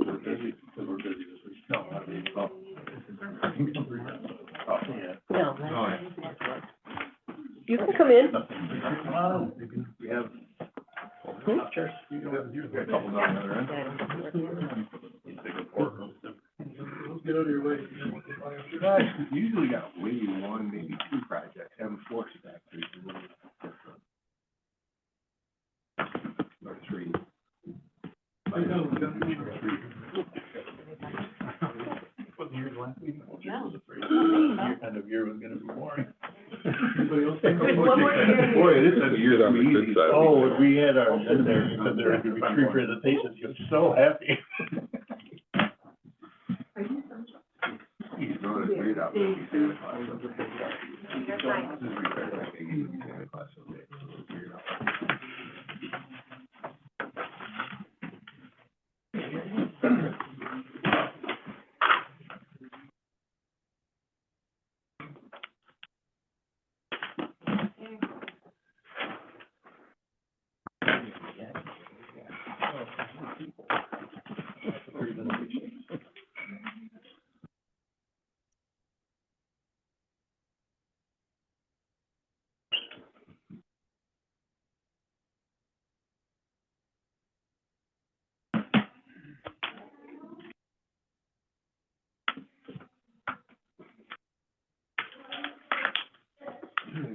we're busy, because we're busy this week. No, I mean, oh. Oh, yeah. No. Oh, yeah. You can come in. We have. Sure. We got a couple down the other end. You take a fork. Get out of your way. Guys, usually got maybe one, maybe two projects, having four factories. Or three. What the year's last week? End of year was gonna be boring. Anybody else think? One more year. Boy, this end of year is On the good easy. side. Oh, we had our, in there, you said there were gonna be three presentations, he was so happy. He's doing a great job. He's Santa Claus. Santa Claus.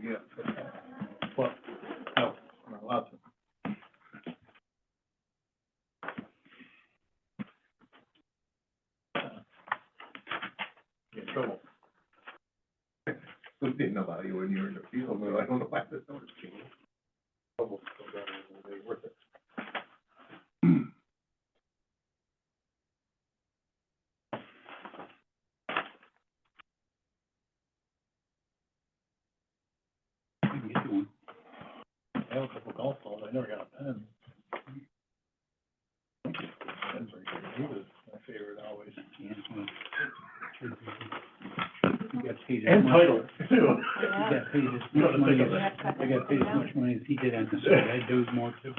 Yeah. Well, no, I'm not allowed to. Get in trouble. We didn't allow you when you were in the field, but I don't know why this notice changed. Trouble, so that was worth it. You can get you one. I have a couple golf balls, I never got a pen. Pen's very good. He was my favorite always. And title, too. He got paid as much money as, I got paid as much money as he did on the side, I do more too.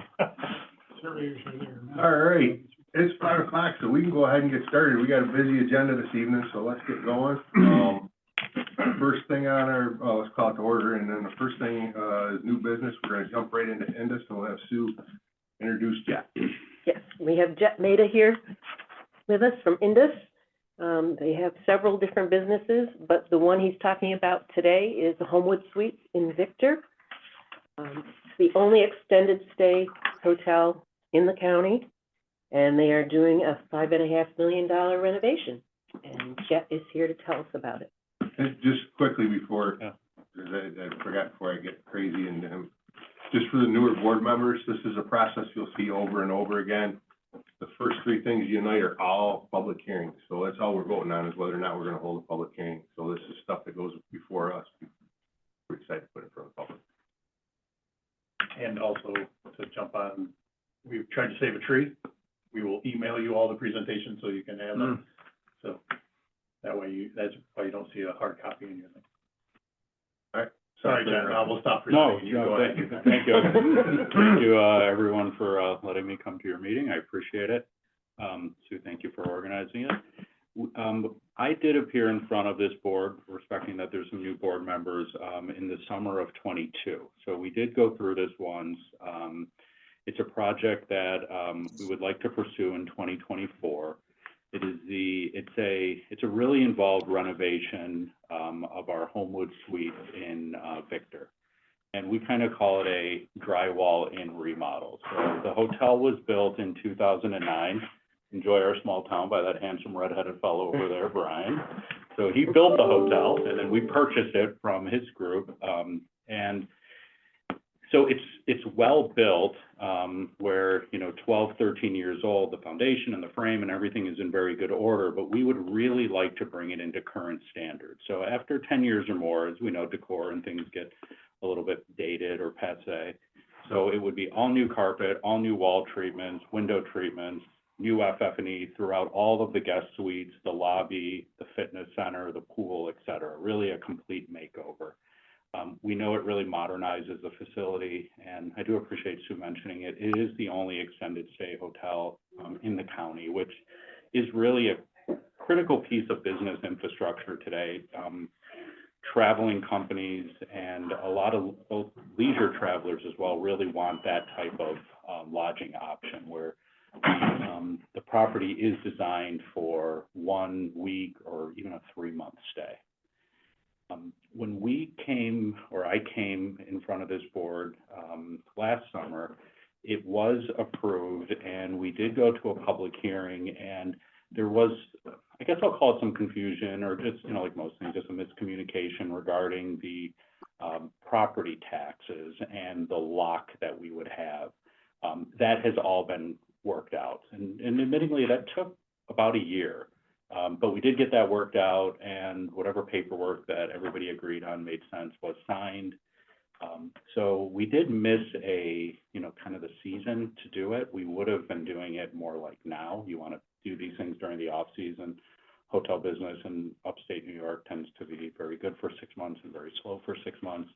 All right, it's 5:00, so we can go ahead and get started. We got a busy agenda this evening, so let's get going. First thing on our, let's call it to order, and then the first thing, is new business. We're gonna jump right into Indus, and we'll have Sue introduce Jet. Yes, we have Jet Maida here with us from Indus. They have several different businesses, but the one he's talking about today is the Homewood Suites in Victor. It's the only extended stay hotel in the county, and they are doing a $5.5 million renovation. And Jet is here to tell us about it. And just quickly before, because I forgot before I get crazy, and just for the newer board members, this is a process you'll see over and over again. The first three things you unite are all public hearings, so that's all we're voting on, is whether or not we're gonna hold a public hearing. So this is stuff that goes before us. We're excited to put it in front of the public. And also to jump on, we've tried to save a tree. We will email you all the presentations so you can have them. So that way that's why you don't see a hard copy in your thing. All right. Sorry, John, I will stop No, presenting. You go ahead. thank you. Thank you, everyone, for letting me come to your meeting. I appreciate it. Sue, thank you for organizing it. I did appear in front of this board, respecting that there's some new board members, in the summer of '22. So we did go through this once. It's a project that we would like to pursue in 2024. It's a really involved renovation of our Homewood Suite in Victor. And we kind of call it a drywall in remodel. So the hotel was built in 2009. Enjoy our small town by that handsome redheaded fellow over there, Brian. So he built the hotel, and then we purchased it from his group. And so it's well built, where, 12, 13 years old, the foundation and the frame and everything is in very good order, but we would really like to bring it into current standards. So after 10 years or more, as we know, decor and things get a little bit dated or passé. So it would be all new carpet, all new wall treatments, window treatments, new FF&E throughout all of the guest suites, the lobby, the fitness center, the pool, et cetera. Really a complete makeover. We know it really modernizes the facility, and I do appreciate Sue mentioning it. It is the only extended stay hotel in the county, which is really a critical piece of business infrastructure today. Traveling companies and a lot of both leisure travelers as well really want that type of lodging option where the property is designed for 1 week or even a 3-month stay. When we came, or I came in front of this board last summer, it was approved and we did go to a public hearing, and there was, I guess I'll call it some confusion, or just, you know, like most things, just a miscommunication regarding the property taxes and the lock that we would have. That has all been worked out, and admittedly that took about a year. But we did get that worked out, and whatever paperwork that everybody agreed on made sense was signed. So we did miss kind of the season to do it. We would have been doing it more like now. You want to do these things during the off season. Hotel business in upstate New York tends to be very good for 6 months and very slow for 6 months.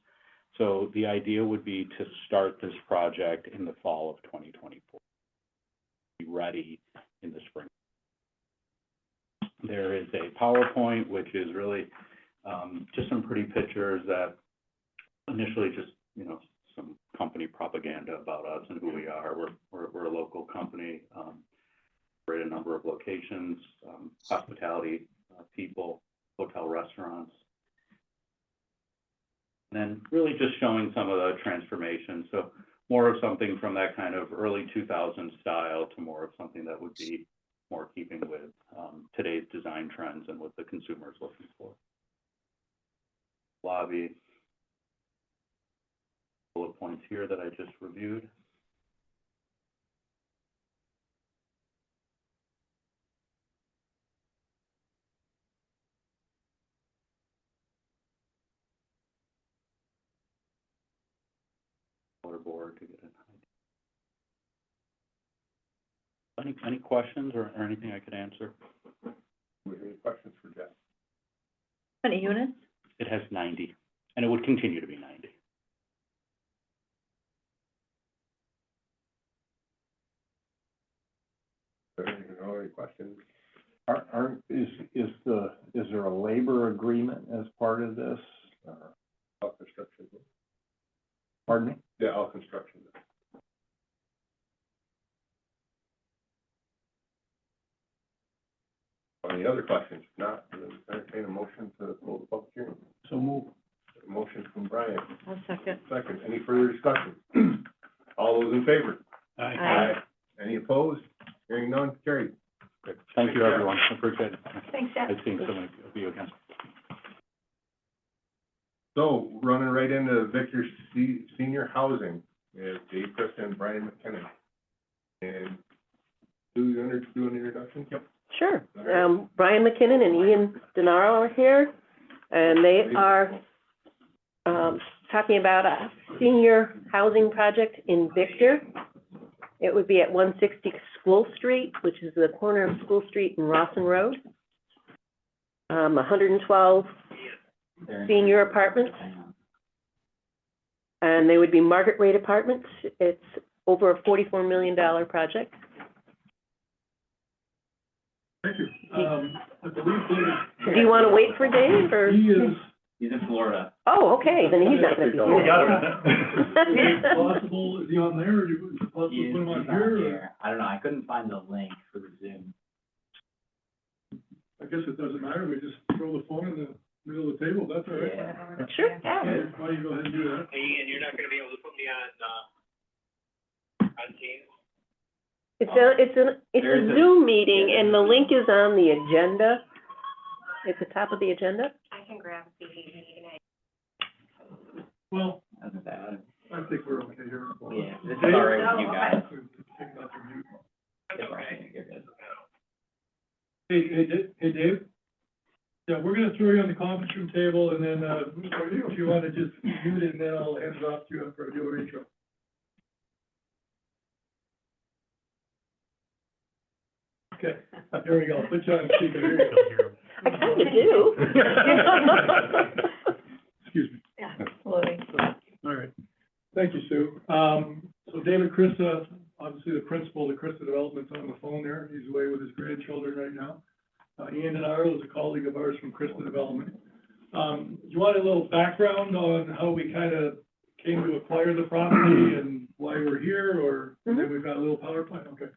So the idea would be to start this project in the fall of 2024. Be ready in the spring. There is a PowerPoint, which is really just some pretty pictures that initially just, some company propaganda about us and who we are. We're a local company. We're at a number of locations, hospitality, people, hotel restaurants. And then really just showing some of the transformation. So more of something from that kind of early 2000s style to more of something that would be more keeping with today's design trends and what the consumer is looking for. Lobby. Bullet points here that I just reviewed. Board to get an idea. Any questions or anything I could answer? Any questions for Jeff? How many units? It has 90, and it would continue to be 90. Any questions? Is there a labor agreement as part of this? All construction. Pardon me? Yeah, all construction. Any other questions? If not, then entertain a motion to close the public hearing. So move. A motion from Brian. I'll second. Second. Any further discussion? All those in favor? Aye. Any opposed? Hearing none, carried. Great. Thank you, everyone. I appreciate it. Thanks, Jeff. I've seen so many of you again. So, running right into Victor Senior Housing, we have Dave Christa and Brian McKinnon. And do an introduction? Yep. Sure. Brian McKinnon and Ian Denaro are here, and they are talking about a senior housing project in Victor. It would be at 160 School Street, which is the corner of School Street and Rawson Road. 112 senior apartments. And they would be market rate apartments. It's over a $44 million project. Thank you. I believe David. Do you want to wait for Dave, or? He's in Florida. Oh, okay, then he's not gonna be We here. got him. Is it possible, is he on there, or is it possible to He's put him on not here? or- here. I don't know, I couldn't find the link for the Zoom. I guess it doesn't matter, we just throw the phone in the middle of the table, that's all right. Yeah. Sure, yeah. Okay, why don't you go ahead and do that? Hey, Ian, you're not gonna be able to put me on Teams? It's a There's a- Zoom meeting, and the link is on the agenda. At the top of the agenda. I can grab the meeting. Well, That's bad. I think we're okay here. Yeah, this is all right with you guys. Take it off your mute. It's okay, you're good. Hey, Dave? Yeah, we're gonna throw you on the conference room table, and then, if you wanna just mute it, and then I'll hand it off to you for your intro. Okay, here we go, put you on speaker, here you go. I kind of do. Excuse me. Yeah, loading. All right, thank you, Sue. So David Christa, obviously see the principal of the Krista Development's on the phone there. He's away with his grandchildren right now. Ian Denaro is a colleague of ours from Krista Development. You want a little background on how we kind of came to acquire the property and why we're here, or then we've got a little PowerPoint? Okay.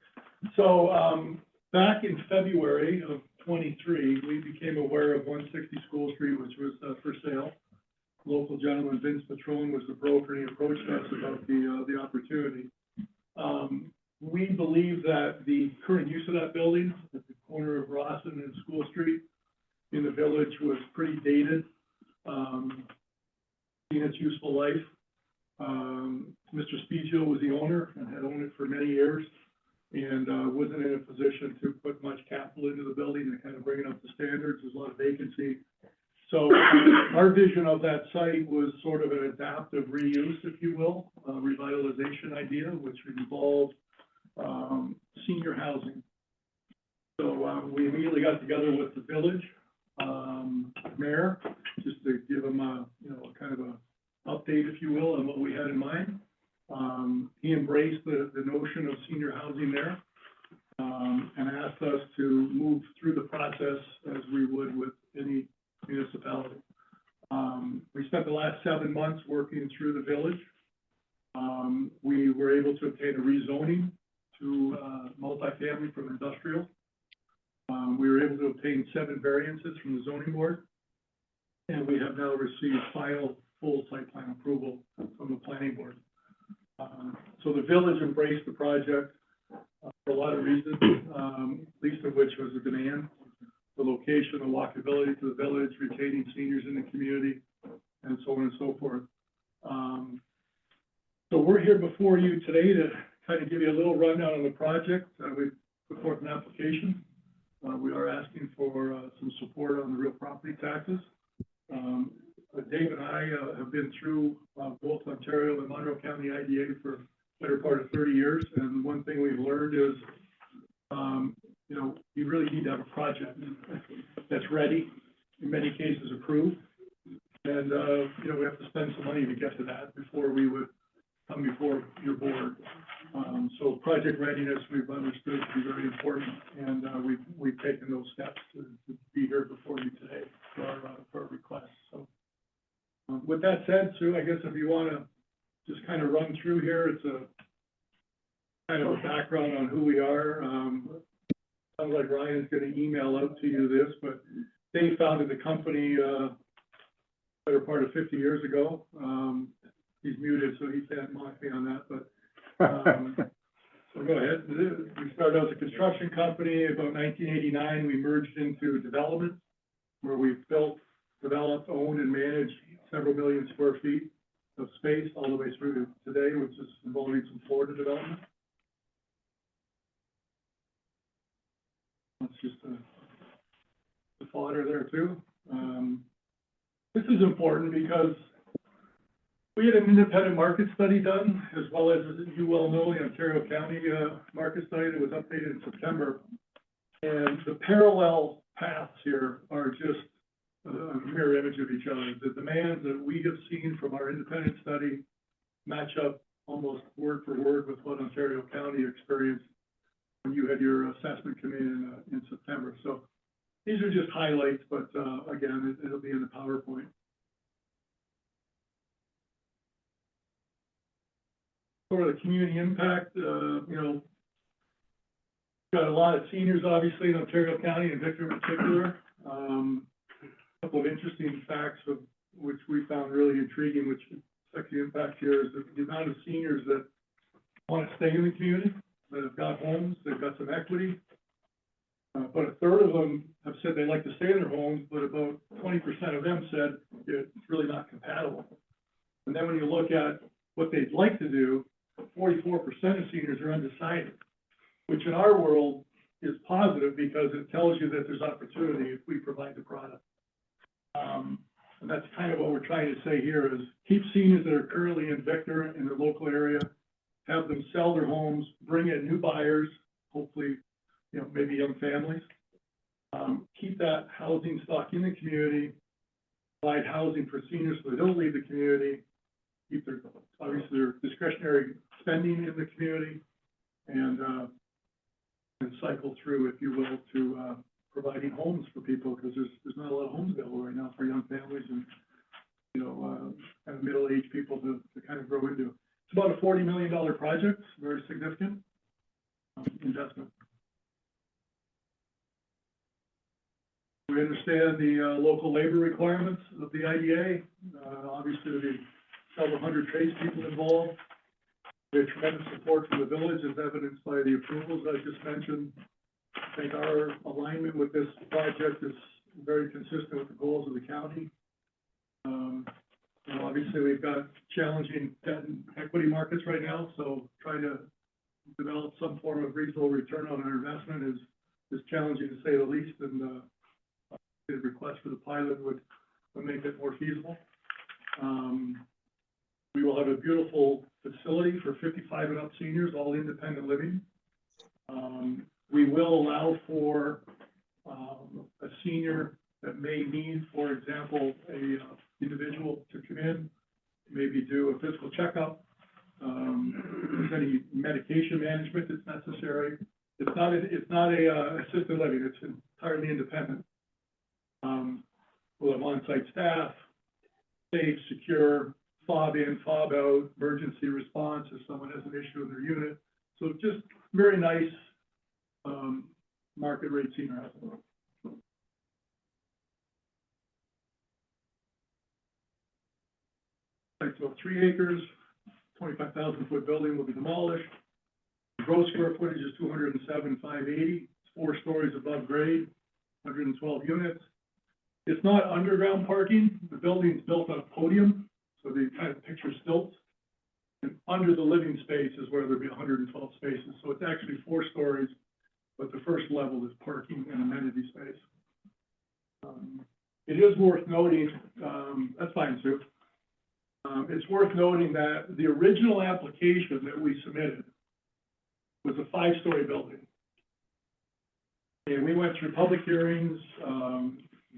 So, back in February of '23, we became aware of 160 School Street, which was for sale. Local gentleman, Vince Patrone, was the broker, and he approached us about the opportunity. We believe that the current use of that building at the corner of Rawson and School Street in the village was pretty dated, in its useful life. Mr. Spezio was the owner and had owned it for many years, and wasn't in a position to put much capital into the building and kind of bring it up to standards. There's a lot of vacancy. So our vision of that site was sort of an adaptive reuse, if you will, revitalization idea, which involved senior housing. So we immediately got together with the village mayor, just to give him a, kind of a update, if you will, on what we had in mind. He embraced the notion of senior housing there, and asked us to move through the process as we would with any municipality. We spent the last 7 months working through the village. We were able to obtain a rezoning to multifamily from industrial. We were able to obtain 7 variances from the zoning board, and we have now received final full site plan approval from the planning board. So the village embraced the project for a lot of reasons, least of which was the demand, the location, the walkability to the village, retaining seniors in the community, and so on and so forth. So we're here before you today to kind of give you a little rundown on the project. We put forth an application. We are asking for some support on the real property taxes. Dave and I have been through both Ontario and Monroe County IDA for the better part of 30 years, and one thing we've learned is, you really need to have a project that's ready, in many cases approved, and, we have to spend some money to get to that before we would come before your board. So project readiness, we've understood to be very important, and we've taken those steps to be here before you today for our request. So with that said, Sue, I guess if you want to just kind of run through here, it's a kind of a background on who we are. Sounds like Ryan's going to email out to you this, but they founded the company better part of 50 years ago. He's muted, so he can't mock me on that, but so go ahead. We started out as a construction company. About 1989, we merged into development, where we've built, developed, owned, and managed several million square feet of space all the way through to today, which is involving some Florida development. That's just the fodder there too. This is important because we had an independent market study done, as well as you well know, the Ontario County market study that was updated in September. And the parallel paths here are just a mirror image of each other. The demands that we have seen from our independent study match up almost word for word with what Ontario County experienced when you had your assessment come in September. So these are just highlights, but again, it'll be in the PowerPoint. For the community impact, got a lot of seniors, obviously, in Ontario County and Victor in particular. A couple of interesting facts of which we found really intriguing, which affect the impact here, is the amount of seniors that want to stay in the community, that have got homes, they've got some equity. But a third of them have said they like to stay in their homes, but about 20% of them said it's really not compatible. And then when you look at what they'd like to do, 44% of seniors are undecided, which in our world is positive because it tells you that there's opportunity if we provide the product. And that's kind of what we're trying to say here is keep seniors that are currently in Victor in the local area, have them sell their homes, bring in new buyers, hopefully, maybe young families. Keep that housing stock in the community, provide housing for seniors so they don't leave the community, keep their discretionary spending in the community, and cycle through, if you will, to, providing homes for people, because there's not a lot of homes available right now for young families and, you know, kind of middle-aged people to kind of grow into. It's about a $40 million project, very significant, investment. We understand the, local labor requirements of the IDA. Obviously, there's several hundred tradespeople involved. There's tremendous support from the village, as evidenced by the approvals I just mentioned. I think our alignment with this project is very consistent with the goals of the county. You know, obviously, we've got challenging debt and equity markets right now, so trying to develop some form of reasonable return on our investment is challenging, to say the least, and the request for the pilot would make it more feasible. We will have a beautiful facility for 55 and up seniors, all independent living. We will allow for a senior that may need, for example, a individual to come in, maybe do a physical checkup, if there's any medication management that's necessary. It's not a assisted living, it's entirely independent. We'll have on-site staff, safe, secure, fob in, fob out, emergency response if someone has an issue in their unit. So just very nice, market rate senior housing. Site's about 3 acres, 25,000 foot building will be demolished. The gross square footage is 207,580. It's 4 stories above grade, 112 units. It's not underground parking. The building's built on a podium, so they kind of picture stilts. And under the living space is where there'll be 112 spaces. So it's actually 4 stories, but the first level is parking and amenity space. It is worth noting, that's fine, Sue. It's worth noting that the original application that we submitted was a 5-story building. And we went through public hearings,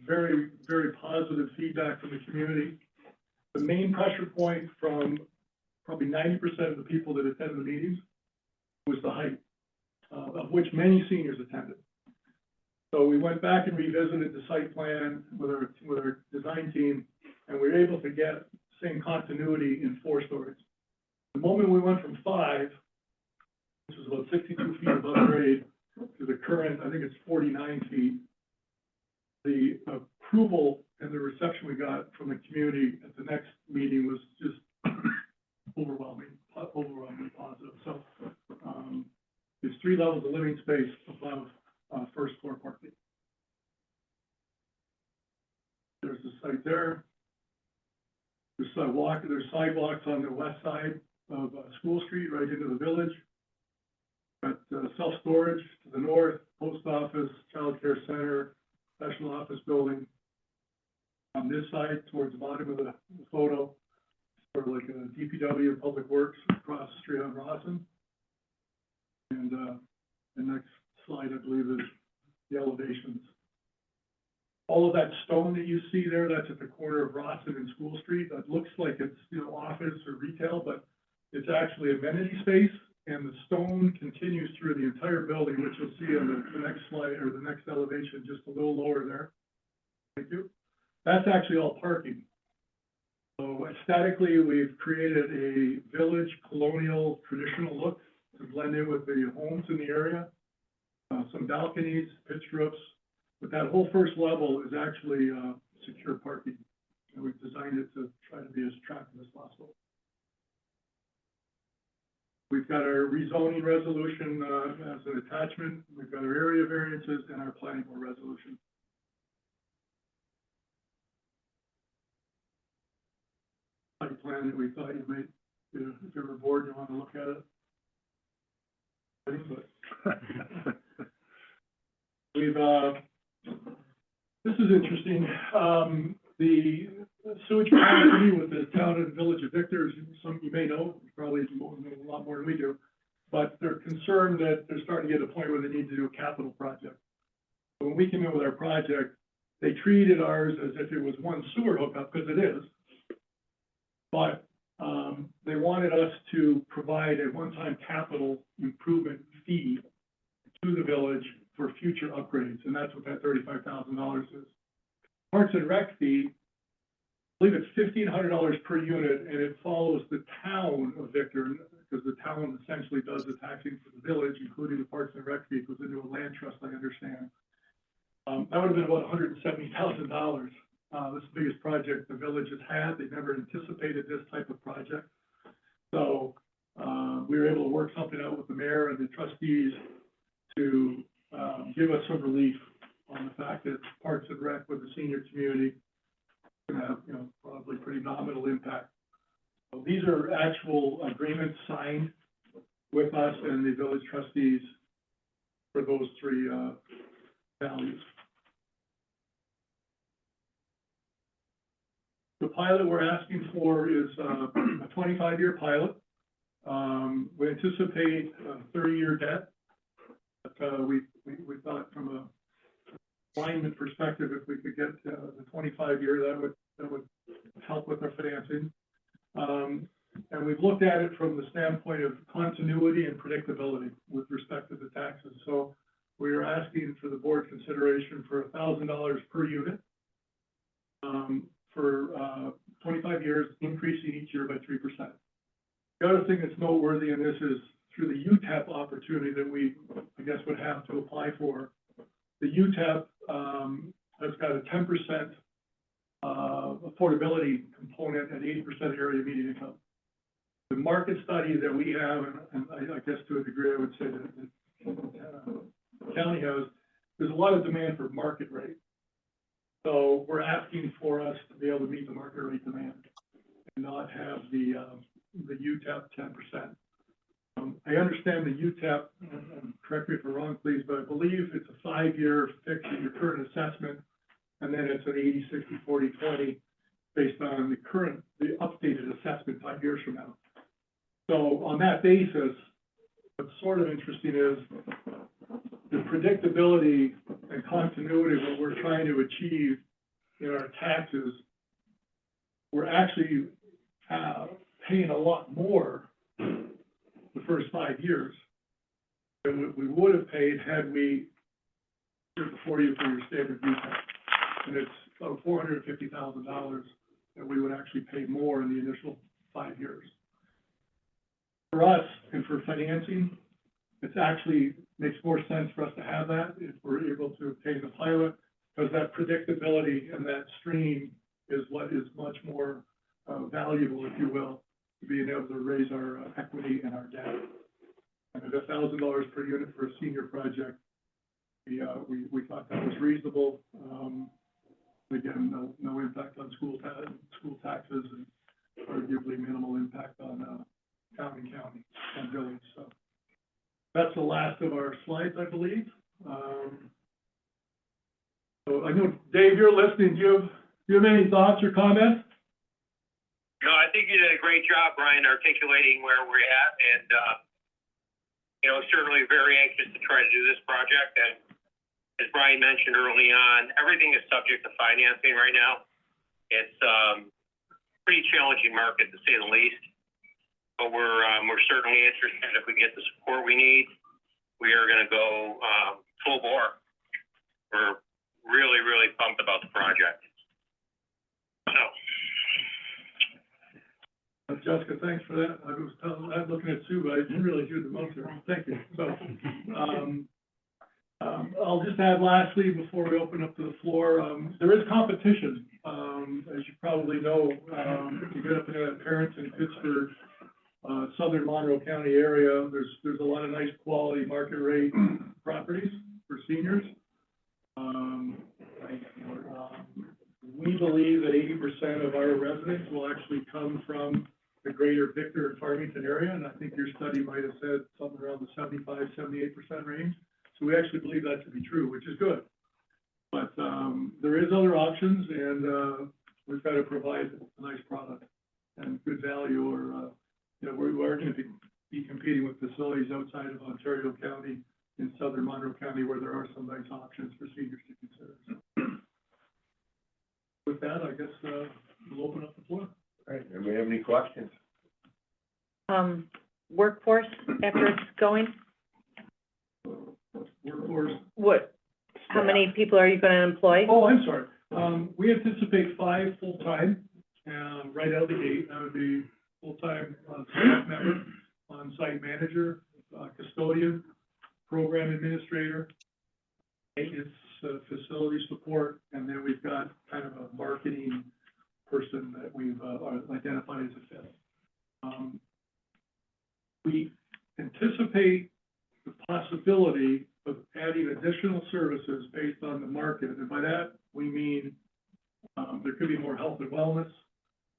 very, very positive feedback from the community. The main pressure point from probably 90% of the people that attended the meetings was the height, of which many seniors attended. So we went back and revisited the site plan with our design team, and we were able to get same continuity in 4 stories. The moment we went from 5, which was about 62 feet above grade, to the current, I think it's 49 feet, the approval and the reception we got from the community at the next meeting was just overwhelmingly positive. So there's 3 levels of living space above first floor parking. There's the site there. There's sidewalks on the west side of School Street, right into the village. Got self-storage to the north, post office, child care center, special office building. On this side, towards the bottom of the photo, sort of like a DPW, Public Works, across the street on Rawson. And the next slide, I believe, is the elevations. All of that stone that you see there, that's at the corner of Rawson and School Street. That looks like it's, you know, office or retail, but it's actually amenity space. And the stone continues through the entire building, which you'll see on the next slide, or the next elevation, just a little lower there. Thank you. That's actually all parking. So aesthetically, we've created a village colonial traditional look to blend in with the homes in the area. Some balconies, pitch roofs, but that whole first level is actually secure parking. And we've designed it to try to be as attractive as possible. We've got our rezoning resolution as an attachment. We've got our area variances and our planning board resolution. Site plan that we thought you might, if you're bored, you want to look at it. But we've, this is interesting. The sewage capacity with the town and village of Victor, some you may know, probably know a lot more than we do, but they're concerned that they're starting to get to a point where they need to do a capital project. So when we came in with our project, they treated ours as if it was one sewer hookup, because it is. But They wanted us to provide a one-time capital improvement fee to the village for future upgrades, and that's what that $35,000 is. Parks and Rec fee, I believe it's $1,500 per unit, and it follows the town of Victor, because the town essentially does the taxing for the village, including the Parks and Rec fee, goes into a land trust, I understand. That would have been about $170,000. This is the biggest project the village has had. They never anticipated this type of project. So, we were able to work something out with the mayor and the trustees to, give us some relief on the fact that Parks and Rec with the senior community can have, probably pretty nominal impact. So these are actual agreements signed with us and the village trustees for those three, values. The pilot we're asking for is a 25-year pilot. We anticipate a 30-year debt. But we thought from a alignment perspective, if we could get the 25-year, that would help with our financing. And we've looked at it from the standpoint of continuity and predictability with respect to the taxes. So we are asking for the board consideration for $1,000 per unit for 25 years, increasing each year by 3%. The other thing that's noteworthy in this is through the UTEP opportunity that we, I guess, would have to apply for. The UTEP has got a 10% affordability component at 80% area median income. The market study that we have, and I guess to a degree, I would say that the county has, there's a lot of demand for market rate. So we're asking for us to be able to meet the market rate demand and not have the UTEP 10%. I understand the UTEP, and correct me if I'm wrong, please, but I believe it's a 5-year fixed in your current assessment, and then it's an 80, 60, 40, 20, based on the updated assessment 5 years from now. So on that basis, what's sort of interesting is the predictability and continuity of what we're trying to achieve in our taxes. We're actually paying a lot more the first 5 years than what we would have paid had we did the 40 for your standard UTEP. And it's about $450,000 that we would actually pay more in the initial 5 years. For us, and for financing, it actually makes more sense for us to have that if we're able to obtain the pilot, because that predictability and that stream is what is much more valuable, if you will, to being able to raise our equity and our debt. And at $1,000 per unit for a senior project, we thought that was reasonable. Again, no impact on school taxes, and arguably minimal impact on town and village. So that's the last of our slides, I believe. So I know, Dave, you're listening. Do you have any thoughts or comments? No, I think you did a great job, Brian, articulating where we're at, and, certainly very anxious to try to do this project. And as Brian mentioned early on, everything is subject to financing right now. It's pretty challenging market, to say the least. But we're certainly interested. If we get the support we need, we are going to go full bore. We're really, really pumped about the project. So. Jessica, thanks for that. I'm looking at Sue, but I didn't really hear the motion. Thank you. So, I'll just add lastly, before we open up to the floor, there is competition. As you probably know, if you get up into parents in Pittsburgh, southern Monroe County area, there's a lot of nice quality market rate properties for seniors. We believe that 80% of our residents will actually come from the greater Victor and Farmington area, and I think your study might have said something around the 75, 78% range. So we actually believe that to be true, which is good. But there is other options, and we've got to provide a nice product and good value, or we are going to be competing with facilities outside of Ontario County in southern Monroe County, where there are some nice options for seniors to consider. So, with that, I guess we'll open up the floor. All right, anybody have any questions? Workforce after it's going? Workforce. What, how many people are you gonna employ? Oh, I'm sorry. We anticipate 5 full-time, right out of the gate. That would be full-time, staff member, on-site manager, custodian, program administrator, maintenance, facility support, and then we've got kind of a marketing person that we've, identified as a fit. We anticipate the possibility of adding additional services based on the market, and by that, we mean, there could be more health and wellness.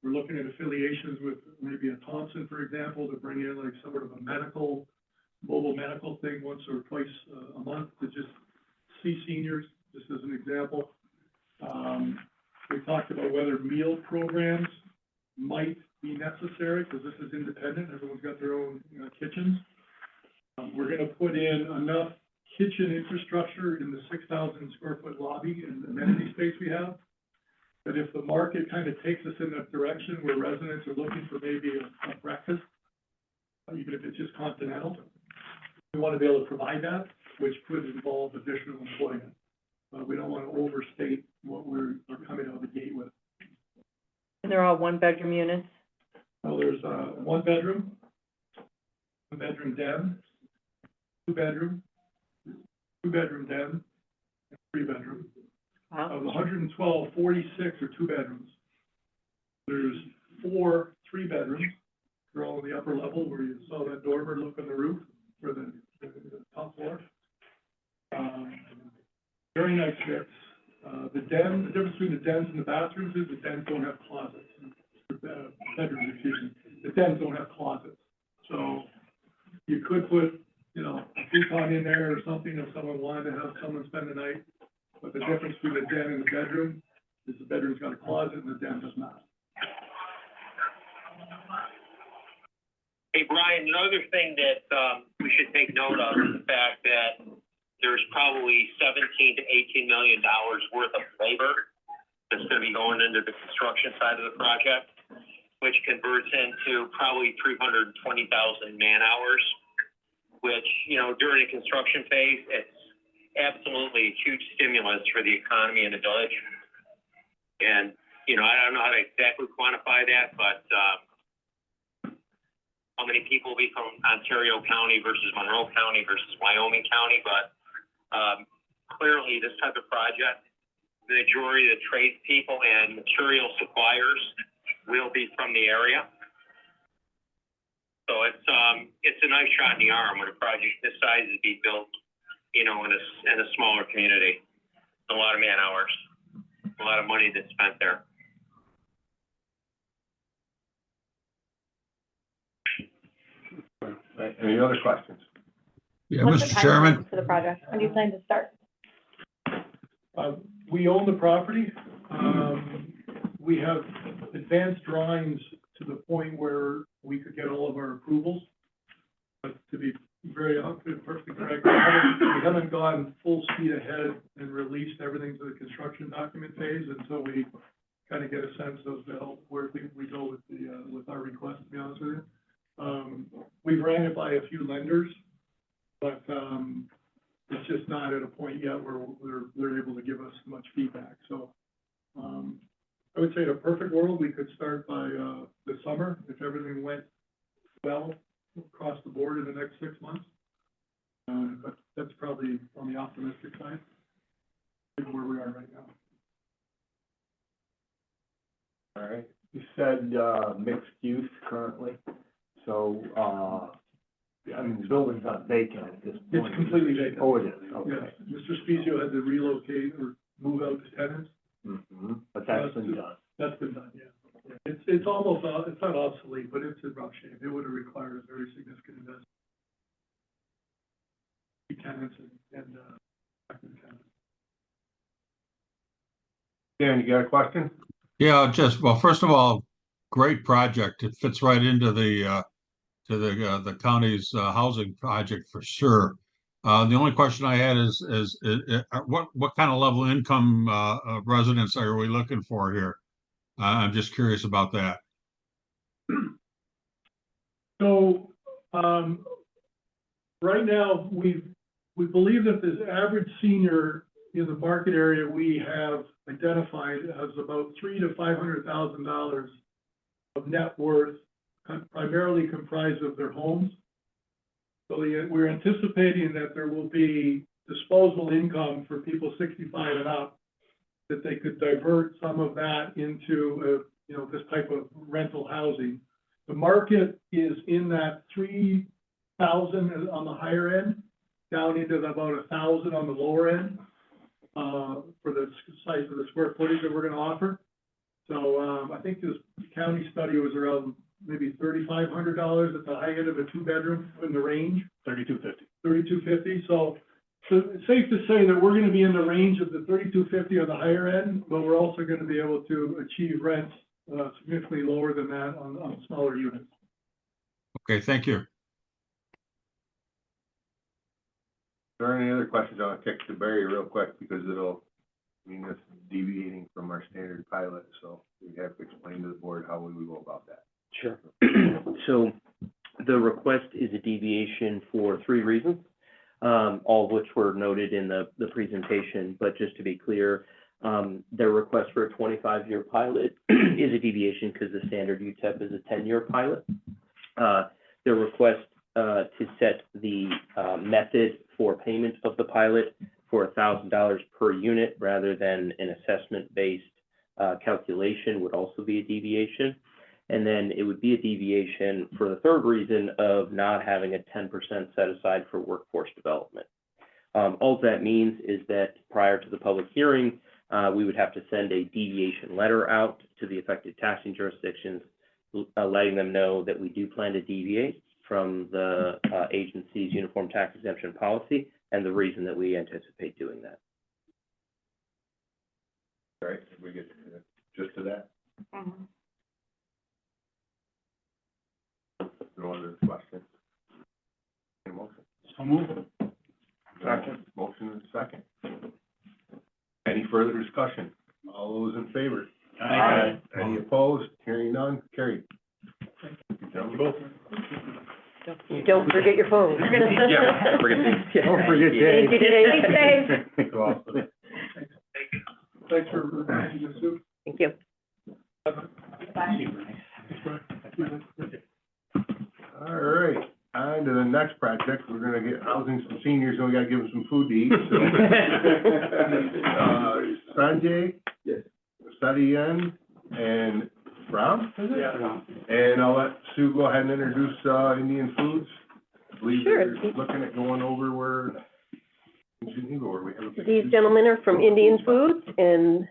We're looking at affiliations with maybe a Thompson, for example, to bring in like sort of a mobile medical thing once or twice a month to just see seniors, just as an example. We talked about whether meal programs might be necessary, because this is independent, everyone's got their own, kitchens. We're gonna put in enough kitchen infrastructure in the 6,000 square foot lobby and amenity space we have, that if the market kind of takes us in that direction where residents are looking for maybe a breakfast, even if it's just continental, we want to be able to provide that, which could involve additional employment. We don't want to overstate what we're coming out of the gate with. And they're all one-bedroom units? So there's one bedroom den, two bedroom den, and 3 bedroom. Wow. Of the 112, 46 are 2 bedrooms. There's 4 3 bedrooms. They're all on the upper level where you saw that dormer look on the roof for the top floor. Very nice mix. The difference between the dens and the bathrooms is the dens don't have closets. Bedrooms, excuse me. The dens don't have closets. So you could put, a futon in there or something if someone wanted to have someone spend the night. But the difference between the den and the bedroom is the bedroom's got a closet and the den does not. Hey, Brian, another thing that, we should take note of is the fact that there's probably $17 to $18 million worth of labor that's gonna be going into the construction side of the project, which converts into probably 320,000 man hours, which, during the construction phase, it's absolutely a huge stimulus for the economy in the village. And, I don't know how to exactly quantify that, but, how many people will be from Ontario County versus Monroe County versus Wyoming County, but, clearly this type of project, the majority of the tradespeople and material suppliers will be from the area. So it's a nice shot in the arm when a project this size is being built, in a smaller community. A lot of man hours, a lot of money that's spent there. Right, any other questions? Yeah, What's the Mr. Chairman, timeline for the project? When do you plan to start? We own the property. We have advanced drawings to the point where we could get all of our approvals. But to be perfectly correct, we haven't gone full speed ahead and released everything to the construction document phase until we kind of get a sense of where we go with our request, to be honest with you. We've ran it by a few lenders, but it's just not at a point yet where they're able to give us much feedback. So I would say in a perfect world, we could start by the summer if everything went well across the board in the next 6 months. But that's probably on the optimistic side, given where we are right now. All right, you said, mixed use currently, so, the building's not vacant at this point. It's completely vacant. Oh, it is, Yes, okay. Mr. Spezio had to relocate or move out the tenants. Mm-hmm. But that's been done. That's been done, yeah. It's almost, it's not obsolete, but it's in rough shape. It would have required a very significant investment. Tenants and active tenants. Dan, you got a question? yeah, well, first of all, great project. It fits right into the county's housing project for sure. The only question I had is what kind of level income residents are we looking for here? I'm just curious about that. So, right now, we believe that this average senior in the market area we have identified as about $300,000 to $500,000 of net worth, primarily comprised of their homes. So we're anticipating that there will be disposable income for people 65 and up, that they could divert some of that into, this type of rental housing. The market is in that 3,000 on the higher end, down into about 1,000 on the lower end, for the size of the square footage that we're gonna offer. So, I think this county study was around maybe $3,500 at the high end of a two-bedroom in the range. $3,250. So it's safe to say that we're gonna be in the range of the $3,250 on the higher end, but we're also gonna be able to achieve rents, significantly lower than that on smaller units. Okay, thank you. Are there any other questions? I'll kick to Barry real quick because it's deviating from our standard pilot, so we have to explain to the board how we would go about that. Sure. So the request is a deviation for 3 reasons, all of which were noted in the presentation. But just to be clear, their request for a 25-year pilot is a deviation because the standard UTEP is a 10-year pilot. Their request to set the method for payment of the pilot for $1,000 per unit rather than an assessment-based calculation would also be a deviation. And then it would be a deviation for the third reason of not having a 10% set aside for workforce development. All that means is that prior to the public hearing, we would have to send a deviation letter out to the affected taxing jurisdictions, letting them know that we do plan to deviate from the agency's uniform tax exemption policy and the reason that we anticipate doing that. All right, if we get just to that. No other questions? Any motion? So move. Second. Motion and second. Any further discussion? All those in favor? Aye. Any opposed? Hearing none, carried. Thank you, gentlemen. Don't forget your phone. Yeah, don't forget Dave. Thank you, Dave. Stay safe. Awesome. Thanks for bringing this up. Thank you. All right, on to the next project. We're gonna get housing some seniors, and we gotta give them some food to eat, so. Sanjay? Yes. Sadian and Brown, is it? Yeah. And I'll let Sue go ahead and introduce, Indian Foods. I believe Sure. they're looking at going over where, in Geneva, where we have a. These gentlemen are from Indian Foods, and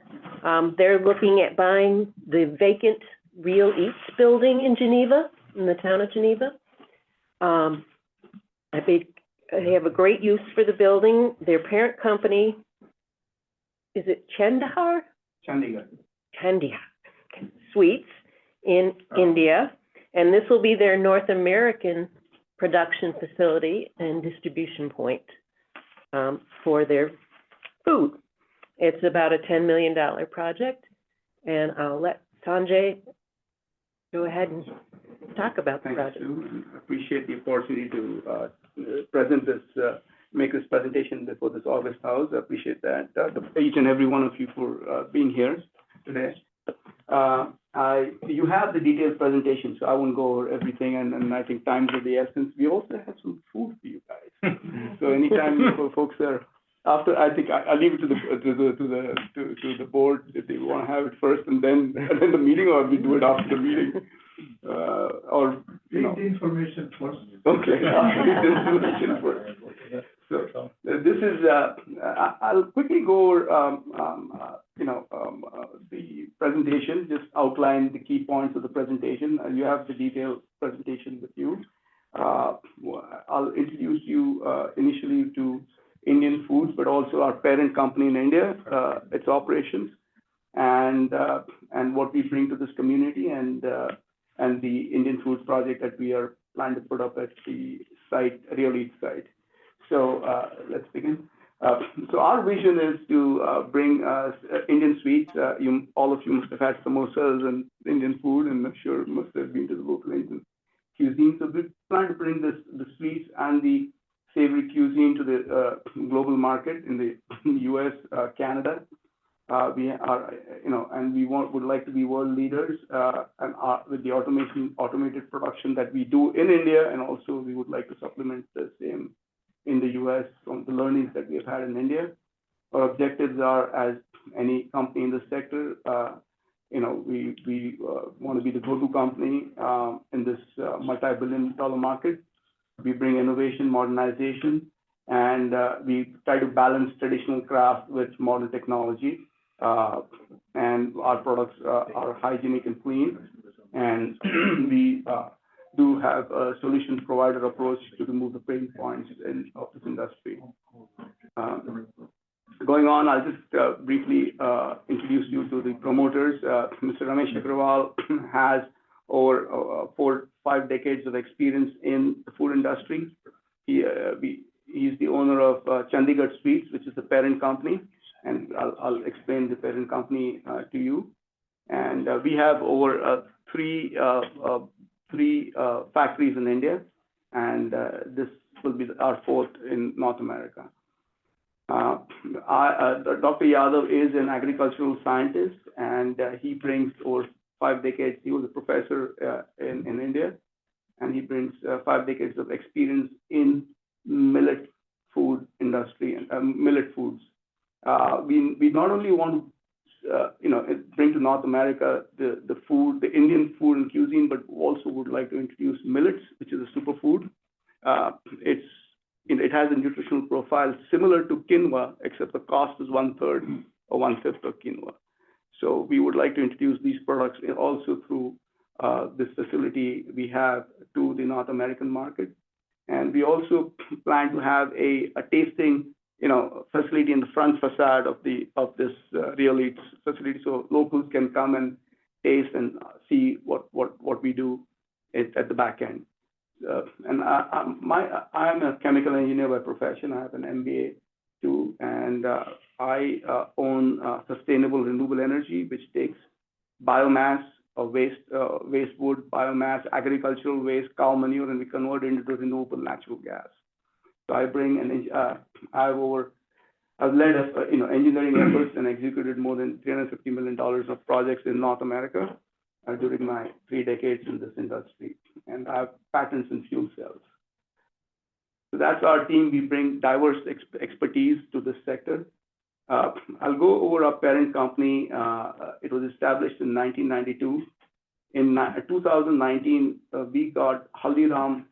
they're looking at buying the vacant Real Eats building in Geneva, in the town of Geneva. I think they have a great use for the building. Their parent company, is it Chandahar? Chandihar Sweets in India, and this will be their North American production facility and distribution point for their food. It's about a $10 million project, and I'll let Sanjay go ahead and talk about the project. Thanks, Sue. Appreciate the opportunity to present this, make this presentation before this August House. I appreciate that. Each and every one of you for being here today. You have the detailed presentation, so I won't go over everything, and I think time's of the essence. We also have some food for you guys. So anytime you folks are after, I think I leave it to the board if they want to have it first and then the meeting, or we do it after the meeting, or you know. The information first. Okay. The information first. So this is I'll quickly go over the presentation, just outline the key points of the presentation. You have the detailed presentation with you. I'll introduce you initially to Indian Foods, but also our parent company in India, its operations, and what we bring to this community, and the Indian Foods project that we are planning to put up at the site, Real Eats site. So let's begin. So our vision is to bring Indian sweets. All of you must have had samosas and Indian food, and I'm sure most have been to the local Indian cuisine. So we plan to bring the sweets and the savory cuisine to the global market in the US, Canada. We are, and would like to be world leaders, and with the automated production that we do in India, and also we would like to supplement the same in the US from the learnings that we have had in India. Our objectives are, as any company in the sector, we want to be the go-to company in this multi-billion-dollar market. We bring innovation, modernization, and we try to balance traditional craft with modern technology. And our products are hygienic and clean, and we do have a solution provider approach to remove the pain points of this industry. Going on, I'll just briefly introduce you to the promoters. Mr. Ramesh Agrawal has over 4-5 decades of experience in the food industry. He's the owner of Chandigarh Sweets, which is the parent company, and I'll explain the parent company to you. And we have over three factories in India, and this will be our fourth in North America. Dr. Yadav is an agricultural scientist, and he brings over 5 decades. He was a professor in India, and he brings 5 decades of experience in millet food industry and millet foods. We not only want to bring to North America the food, the Indian food and cuisine, but also would like to introduce millets, which is a superfood. It has a nutritional profile similar to quinoa, except the cost is 1/3 or 1/5 of quinoa. So we would like to introduce these products also through this facility we have to the North American market. And we also plan to have a tasting, facility in the front facade of this Real Eats facility, so locals can come and taste and see what we do at the back end. And I'm a chemical engineer by profession. I have an MBA too, and I own Sustainable Renewable Energy, which takes biomass or waste wood, biomass, agricultural waste, cow manure, and we convert it into renewable natural gas. So I bring I've led engineering efforts and executed more than $350 million of projects in North America during my 3 decades in this industry, and I have patents in fuel cells. So that's our team. We bring diverse expertise to this sector. I'll go over our parent company. It was established in 1992. In 2019, we got Haldiram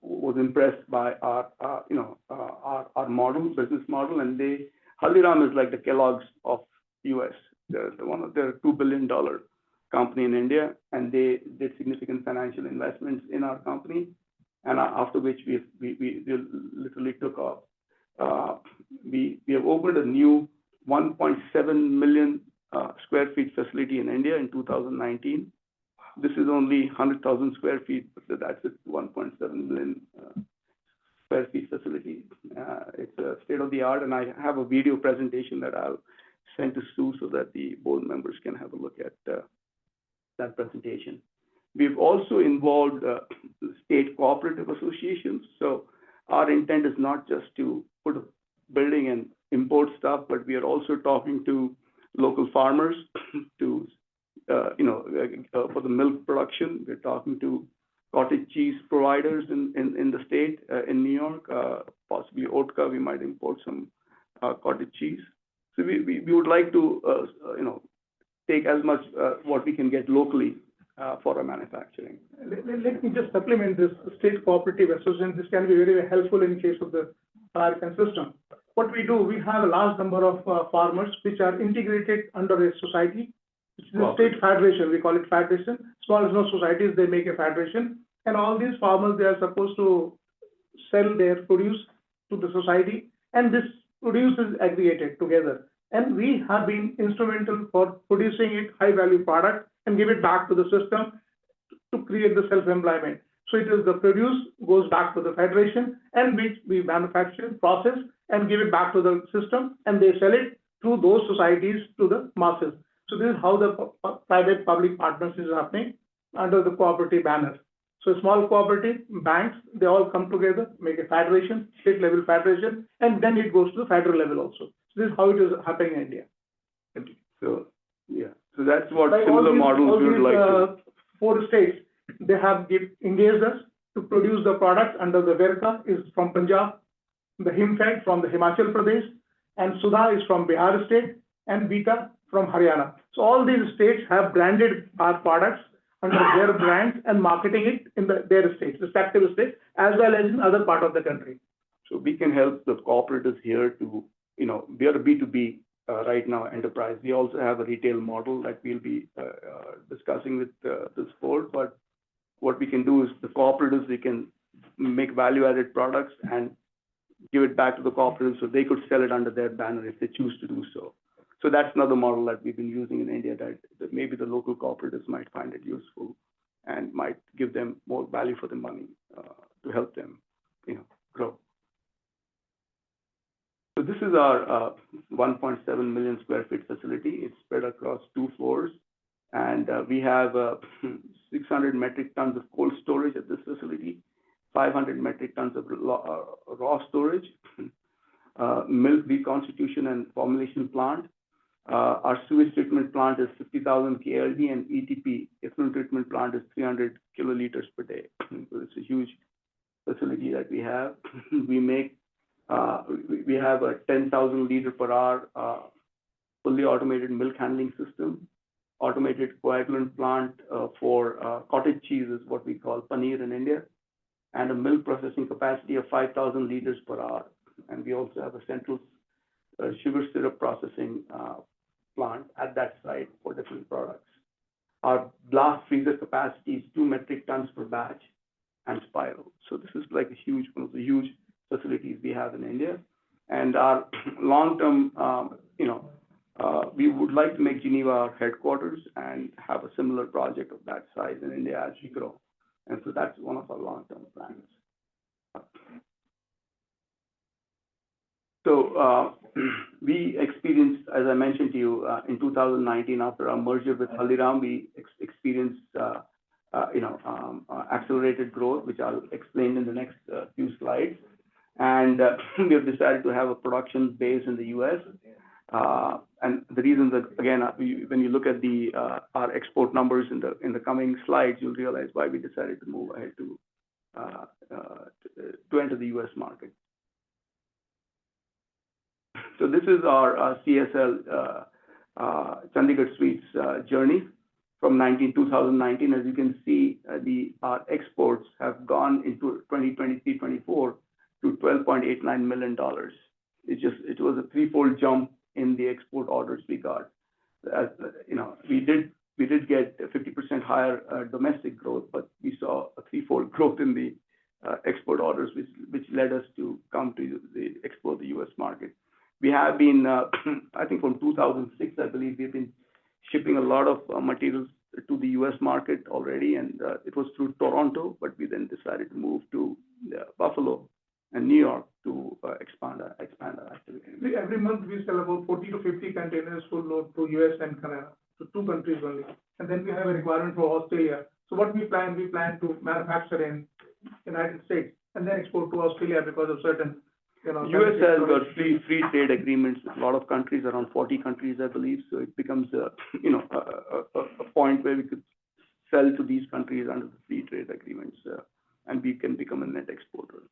was impressed by our business model, and Haldiram is like the Kellogg's of US. They're a $2 billion company in India, and they did significant financial investments in our company, and after which we literally took off. We have opened a new 1.7 million square feet facility in India in 2019. This is only 100,000 square feet, but that's a 1.7 million square feet facility. It's a state of the art, and I have a video presentation that I'll send to Sue so that the board members can have a look at that presentation. We've also involved state cooperative associations. So our intent is not just to put a building and import stuff, but we are also talking to local farmers to, for the milk production. We're talking to cottage cheese providers in the state, in New York, possibly Oatka. We might import some cottage cheese. So we would like to, take as much what we can get locally for our manufacturing. Let me just supplement this state cooperative association. This can be very, very helpful in case of the American system. What we do, we have a large number of farmers which are integrated under a society, which is a state federation. We call it federation. Small business societies, they make a federation. And all these farmers, they are supposed to sell their produce to the society, and this produce is aggregated together. And we have been instrumental for producing it, high-value product, and give it back to the system to create the self-employment. So it is the produce goes back to the federation, and which we manufacture, process, and give it back to the system, and they sell it through those societies to the masses. So this is how the private-public partnership is happening under the cooperative banner. So small cooperative, banks, they all come together, make a federation, state level federation, and then it goes to the federal level also. So this is how it is happening in India. So, yeah, so that's what Like similar models we would like to. 4 states, they have engaged us to produce the products under the Verka is from Punjab, the Himfed from the Himachal Pradesh, and Sudha is from Bihar state, and Beta from Haryana. So all these states have branded our products under their brands and marketing it in their states, respective states, as well as in other part of the country. So we can help the cooperatives here to, we are a B2B right now enterprise. We also have a retail model that we'll be discussing with this board. But what we can do is the cooperatives, we can make value-added products and give it back to the cooperatives so they could sell it under their banner if they choose to do so. So that's another model that we've been using in India that maybe the local cooperatives might find it useful and might give them more value for the money to help them, grow. So this is our 1.7 million square feet facility. It's spread across 2 floors, and we have 600 metric tons of cold storage at this facility, 500 metric tons of raw storage, milk reconstitution and formulation plant. Our sewage treatment plant is 50,000 KLD, and ETP, effluent treatment plant, is 300 kiloliters per day. So it's a huge facility that we have. We have a 10,000 liter per hour fully automated milk handling system, automated coagulant plant for cottage cheese is what we call paneer in India, and a milk processing capacity of 5,000 liters per hour. And we also have a central sugar syrup processing plant at that site for different products. Our blast freezer capacity is 2 metric tons per batch and spiral. So this is like one of the huge facilities we have in India. And our long-term, we would like to make Geneva our headquarters and have a similar project of that size in India as we grow. And so that's one of our long-term plans. So we experienced, as I mentioned to you, in 2019, after our merger with Haldiram, we experienced, accelerated growth, which I'll explain in the next few slides. And we have decided to have a production base in the U.S. And the reason that, again, when you look at our export numbers in the coming slides, you'll realize why we decided to move ahead to enter the U.S. market. So this is our CSL Chandigarh Sweets journey from 2019. As you can see, our exports have gone into 2023-24 to $12.89 million. It was a 3-fold jump in the export orders we got. We did get 50% higher domestic growth, but we saw a 3-fold growth in the export orders, which led us to come to explore the U.S. market. We have been, I think from 2006, I believe, we've been shipping a lot of materials to the U.S. market already, and it was through Toronto, but we then decided to move to Buffalo and New York to expand our activity. Every month we sell about 40 to 50 containers full load to US and Canada, to 2 countries only. And then we have a requirement for Australia. So what we plan to manufacture in United States and then export to Australia because of certain, US has got free trade agreements with a lot of countries, around 40 countries, I believe. So it becomes a point where we could sell to these countries under the free trade agreements, and we can become a net exporter.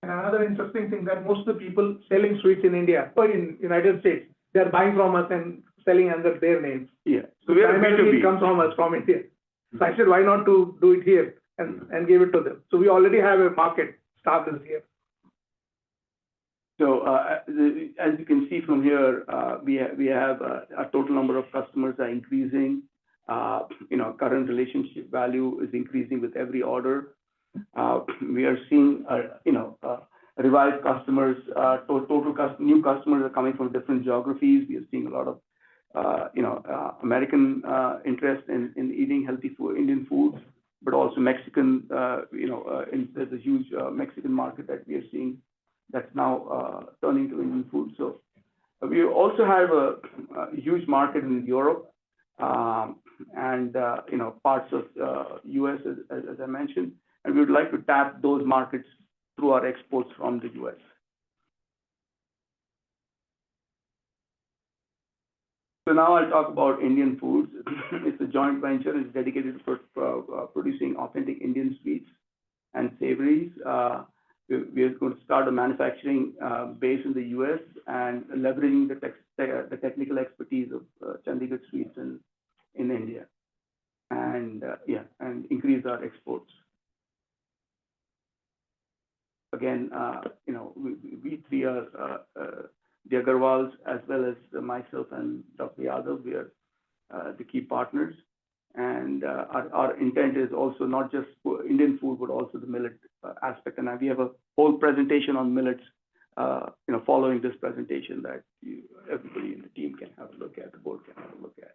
And another interesting thing that most of the people selling sweets in India or in United States, they're buying from us and selling under their names. Yeah. So we are primarily it comes from us, from India. So I said, why not to do it here and give it to them? So we already have a market established here. So as you can see from here, we have a total number of customers are increasing. Current relationship value is increasing with every order. We are seeing, revived customers, new customers are coming from different geographies. We are seeing a lot of, American interest in eating healthy food, Indian foods, but also Mexican, there's a huge Mexican market that we are seeing that's now turning to Indian food. So we also have a huge market in Europe. and, parts of, US, as I mentioned, and we would like to tap those markets through our exports from the US. So now I'll talk about Indian Foods. It's a joint venture. It's dedicated to producing authentic Indian sweets and savories. We're going to start a manufacturing base in the US and leveraging the technical expertise of Chandigarh Sweets in India, and and increase our exports. Again, we three are the Agarwals, as well as myself and Dr. Yadav. We are the key partners, and our intent is also not just for Indian food, but also the millet aspect. And we have a whole presentation on millets, following this presentation that everybody in the team can have a look at, the board can have a look at.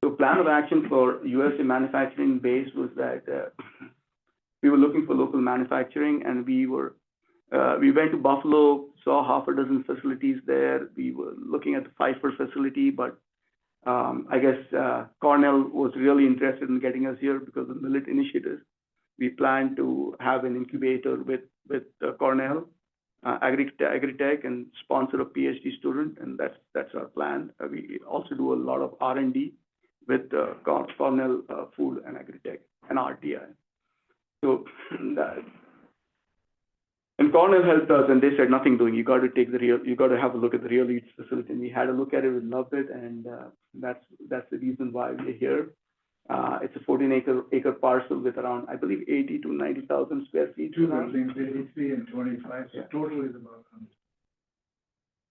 So plan of action for USA manufacturing base was that we were looking for local manufacturing, and we went to Buffalo, saw half a dozen facilities there. We were looking at the Pfeiffer facility, but I guess Cornell was really interested in getting us here because of the millet initiative. We plan to have an incubator with Cornell Agritech and sponsor a PhD student, and that's our plan. We also do a lot of R&D with Cornell Food and Agritech and RTI. So and Cornell helped us, and they said nothing doing. You got to have a look at the Real Eats facility. And we had a look at it, we loved it, and that's the reason why we're here. It's a 14-acre parcel with around, I believe, 80 to 90,000 square feet. 2 buildings, 83 and 25, so total is about 100.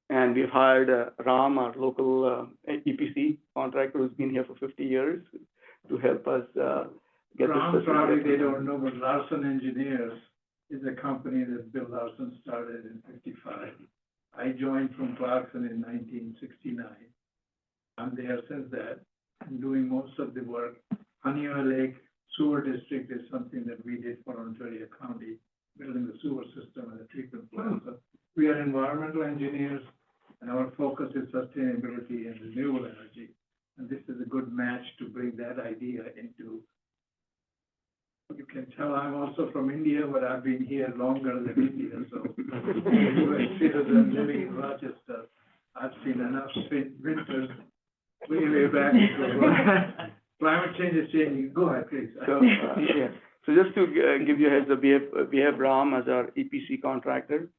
And we've hired Ram, our local EPC contractor, who's been here for 50 years, to help us get Ram, this probably facility. they don't know, but Larson Engineers is a company that Bill Larson started in 55. I joined from Clarkson in 1969. I'm there since that. I'm doing most of the work. Honeywell Lake Sewer District is something that we did for Ontario County, building the sewer system and the treatment plant. So we are environmental engineers, and our focus is sustainability and renewable energy. And this is a good match to bring that idea into. You can tell I'm also from India, but I've been here longer than India, so I'm citizen living in Rochester. I've seen enough winters way back. Climate change is changing. Go ahead, please. So, So just to give you a heads up, we have Ram as our EPC contractor.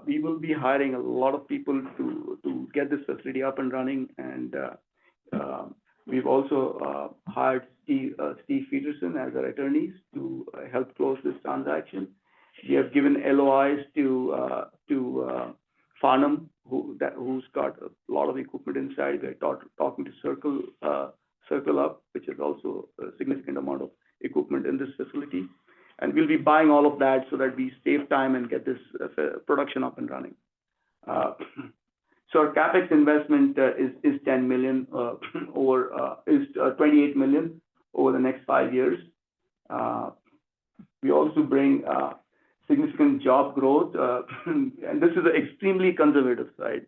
We will be hiring a lot of people to get this facility up and running, and we've also hired Steve Peterson as our attorneys to help close this transaction. We have given LOIs to Farnham, who's got a lot of equipment inside. We're talking to Circle Up, which is also a significant amount of equipment in this facility. And we'll be buying all of that so that we save time and get this production up and running. So our CapEx investment is 10 million is 28 million over the next 5 years. We also bring significant job growth, and this is an extremely conservative side.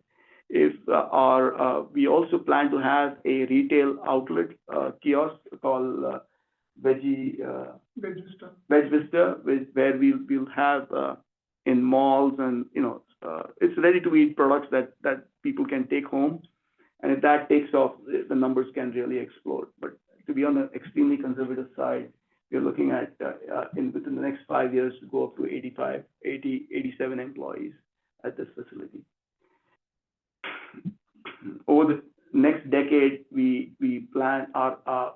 We also plan to have a retail outlet kiosk called Veg Vista, where we'll have in malls, and it's ready to eat products that people can take home, and if that takes off, the numbers can really explode. But to be on the extremely conservative side, we're looking at within the next 5 years to go up to 87 employees at this facility. Over the next decade, we plan our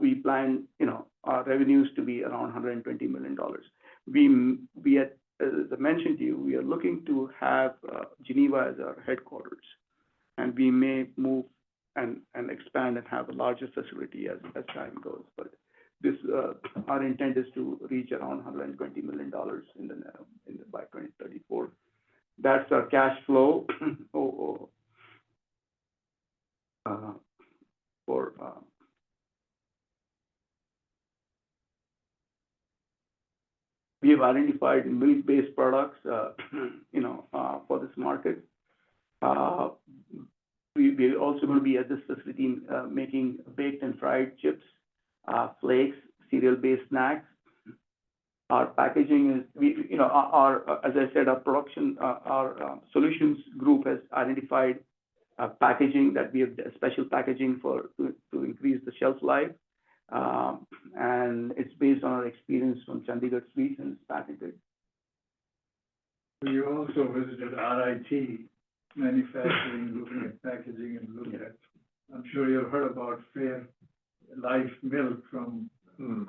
revenues to be around $120 million. As I mentioned to you, we are looking to have Geneva as our headquarters, and we may move and expand and have a larger facility as time goes. But our intent is to reach around $120 million by 2034. That's our cash flow we have identified milk-based products, for this market. we're also going to be at this facility, making baked and fried chips, flakes, cereal-based snacks. Our packaging is, as I said, our production, our solutions group has identified packaging that we have special packaging to increase the shelf life. And it's based on our experience from Chandigarh Sweets and it's patented. You also visited RIT Manufacturing, looking at packaging and looking at, I'm sure you've heard about Fair Life milk from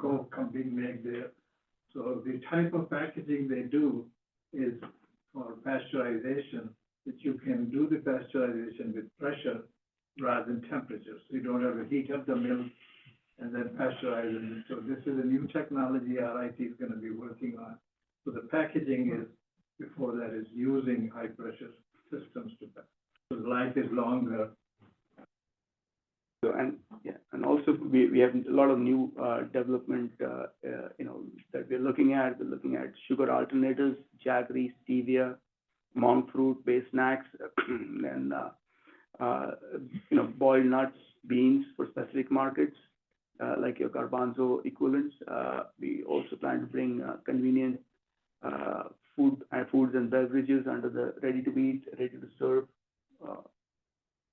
Coke being made there. So the type of packaging they do is for pasteurization, that you can do the pasteurization with pressure rather than temperature. So you don't have to heat up the milk and then pasteurize it. So this is a new technology RIT is going to be working on. So the packaging is, before that, is using high pressure systems to pack. So the life is longer. So, and also we have a lot of new development, that we're looking at. We're looking at sugar alternatives, jaggery, stevia, monk fruit based snacks, and boiled nuts, beans for specific markets, like your garbanzo equivalents. We also plan to bring convenient foods and beverages under the ready to eat, ready to serve.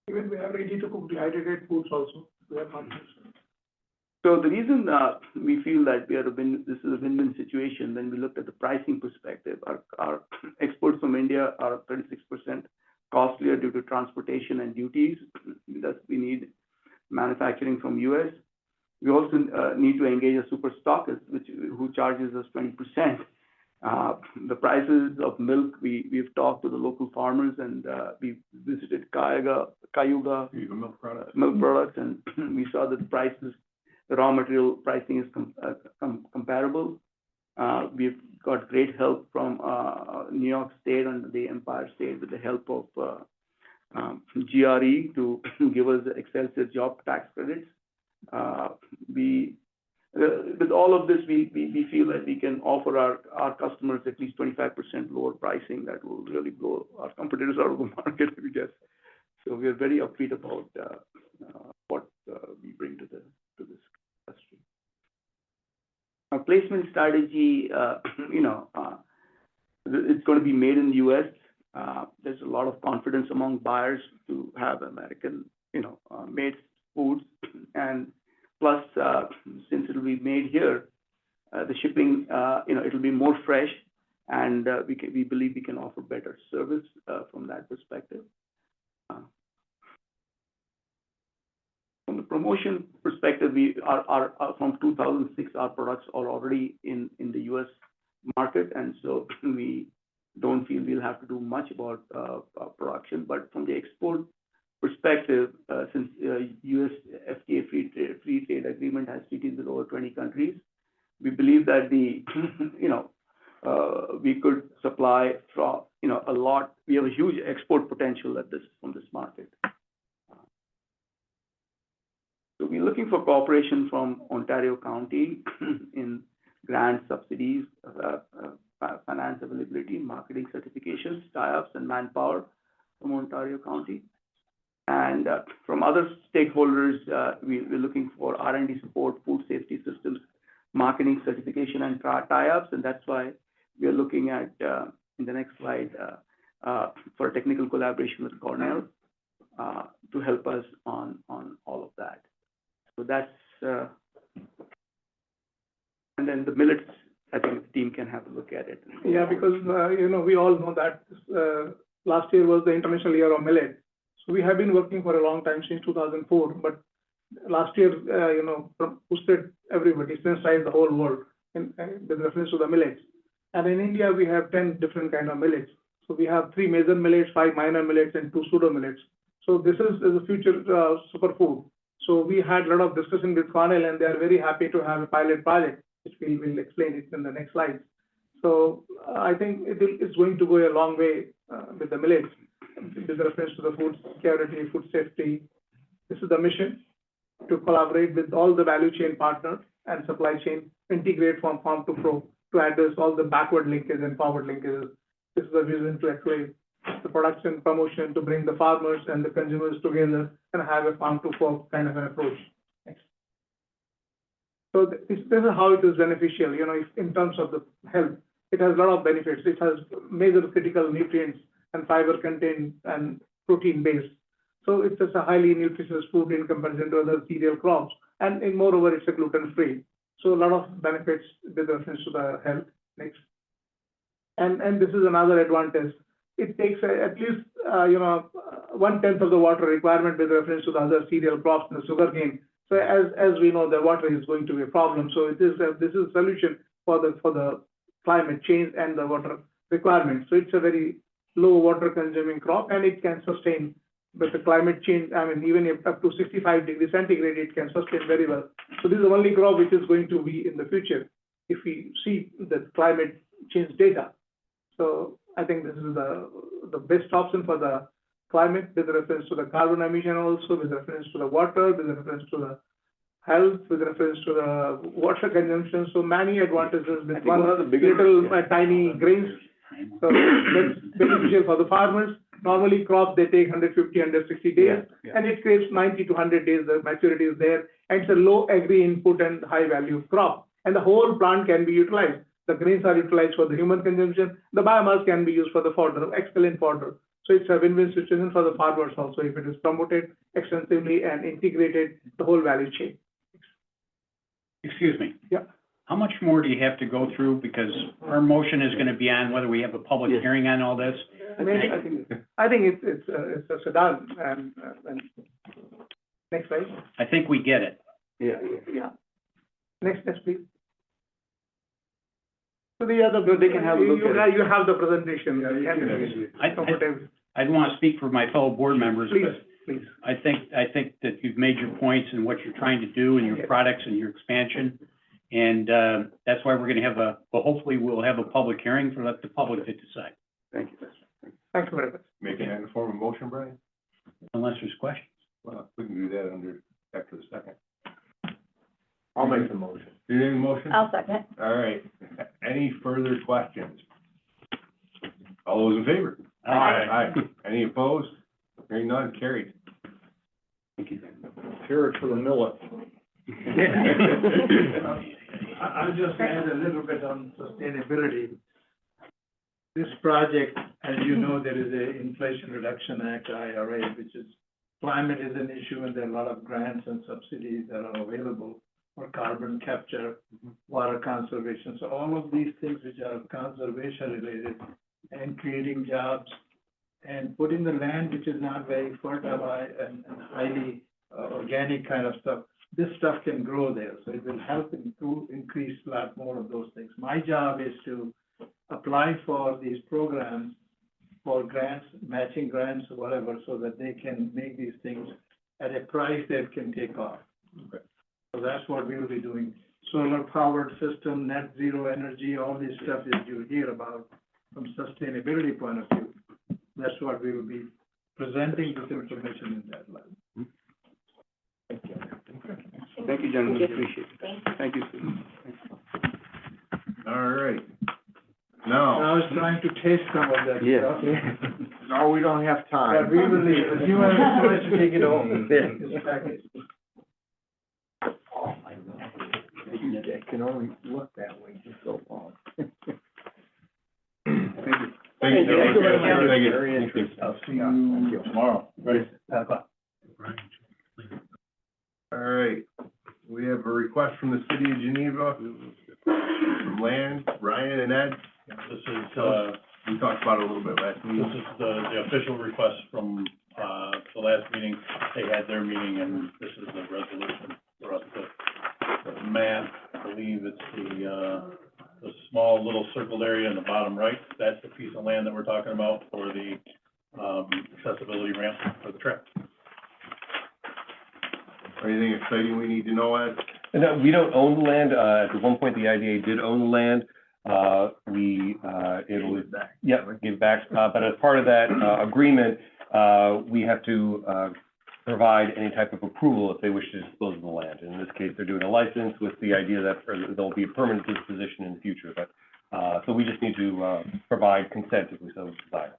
Even we have ready to cook dehydrated foods also. We have not. So the reason we feel that this is a win-win situation, when we looked at the pricing perspective, our exports from India are 36% costlier due to transportation and duties. Thus, we need manufacturing from US. We also need to engage a super stockist, who charges us 20%. The prices of milk, we've talked to the local farmers and we visited Cayuga milk products, and we saw that the raw material pricing is comparable. We've got great help from New York State and the Empire State with the help of GRE to give us Excelsior job tax credits. With all of this, we feel that we can offer our customers at least 25% lower pricing that will really blow our competitors out of the market, I guess. So we are very upbeat about what we bring to this industry. Our placement strategy, it's going to be made in the U.S. There's a lot of confidence among buyers to have American, made foods, and plus, since it'll be made here, the shipping, it'll be more fresh, and we believe we can offer better service from that perspective. From the promotion perspective, we are from 2006, our products are already in the U.S. market, and so we don't feel we'll have to do much about production. But from the export perspective, since U.S. FTA free trade agreement has treaties with over 20 countries, we believe that we could supply from a lot. We have a huge export potential from this market. So we're looking for cooperation from Ontario County in grant subsidies, finance availability, marketing certifications, tie-ups, and manpower from Ontario County. And from other stakeholders, we're looking for R&D support, food safety systems, marketing certification, and tie-ups. And that's why we are looking at, in the next slide, for technical collaboration with Cornell to help us on all of that. So that's, and then the millets, I think the team can have a look at it. Yeah, because, we all know that last year was the International Year of Millet. So we have been working for a long time, since 2004, but last year, boosted everybody, sensitized the whole world with reference to the millets. And in India, we have 10 different kind of millets. So we have 3 major millets, 5 minor millets, and 2 pseudo millets. So this is a future superfood. So we had a lot of discussion with Cornell, and they are very happy to have a pilot project, which we will explain it in the next slide. So I think it's going to go a long way with the millets, with reference to the food security, food safety. This is the mission, to collaborate with all the value chain partners and supply chain, integrate from farm to pro, to address all the backward linkage and forward linkages. This is the vision to actually the production promotion to bring the farmers and the consumers together and have a farm to fork kind of an approach. Next. So this is how it is beneficial, you know, if, in terms of the health. It has a lot of benefits. It has major critical nutrients and fiber content and protein base. So it's just a highly nutritious food in comparison to other cereal crops. And moreover, it's a gluten-free. So a lot of benefits with reference to the health. Next. And this is another advantage. It takes at least, 1/10 of the water requirement with reference to the other cereal crops and the sugarcane. So as we know, the water is going to be a problem. So this is a solution for the climate change and the water requirements. So it's a very low water consuming crop, and it can sustain with the climate change. I mean, even if up to 65 degrees centigrade, it can sustain very well. So this is the only crop which is going to be in the future if we see the climate change data. So I think this is the best option for the climate with reference to the carbon emission, also with reference to the water, with reference to the health, with reference to the water consumption. So many advantages with one little tiny grains. So that's beneficial for the farmers. Normally crops, they take 150, 160 days, and it creates 90 to 100 days, the maturity is there. And it's a low agri input and high value crop. And the whole plant can be utilized. The grains are utilized for the human consumption. The biomass can be used for the fodder, excellent fodder. So it's a win-win situation for the farmers also if it is promoted extensively and integrated the whole value chain. Excuse me. Yeah. How much more do you have to go through? Because our motion is gonna be on whether we have a public hearing on all this. I think it's done, and next slide. I think we get it. Yeah. Next, please. So the other, they can have a look at it. You have the presentation. I don't wanna speak for my fellow board members, Please, but please. I think that you've made your points and what you're trying to do and your products and your expansion. And, that's why we're gonna have hopefully we'll have a public hearing for let the public to decide, Thank you. Thank you very much. Making that in the form of motion, Brian? unless there's questions. Well, we can do that after the second. I'll make the motion. Do you need a motion? I'll second. All right. Any further questions? All those in favor? Aye. Aye. Any opposed? Hearing none, carried. Carrot for the millet. I'll just add a little bit on sustainability. This project, as you know, there is a Inflation Reduction Act, IRA, which is, climate is an issue, and there are a lot of grants and subsidies that are available for carbon capture, water conservation. So all of these things which are conservation related and creating jobs and putting the land which is not very fertile and highly organic kind of stuff, this stuff can grow there. So it will help to increase a lot more of those things. My job is to apply for these programs for grants, matching grants, or whatever, so that they can make these things at a price that can take off. Okay. So that's what we will be doing. Solar powered system, net zero energy, all this stuff that you hear about from sustainability point of view. That's what we will be presenting this information in that light. Thank you, gentlemen, Thank you. appreciate it. Thank you, Susan. All right. Now, I was trying to taste some of that stuff. No, we don't have But time. we will leave, if you have a choice to take it home. It's packaged. It can only look that way just so long. thank you. Thank you. Thank you. Very interesting. I'll see you tomorrow, right, 10 o'clock. All right. We have a request from the city of Geneva, from Land, Ryan and Ed. This is, We talked about it a little bit last this week. is the official request from, the last meeting. They had their meeting, and this is the resolution for us to map. I believe it's the small little circled area in the bottom right. That's the piece of land that we're talking about for the, accessibility ramp for the track. Anything exciting we need to know, Ed? No, we don't own the land. At one point, the IDA did own the land. It'll give back. But as part of that agreement, we have to provide any type of approval if they wish to dispose of the land. In this case, they're doing a license with the idea that there'll be a permanent disposition in the future. But so we just need to provide consent if we so desire.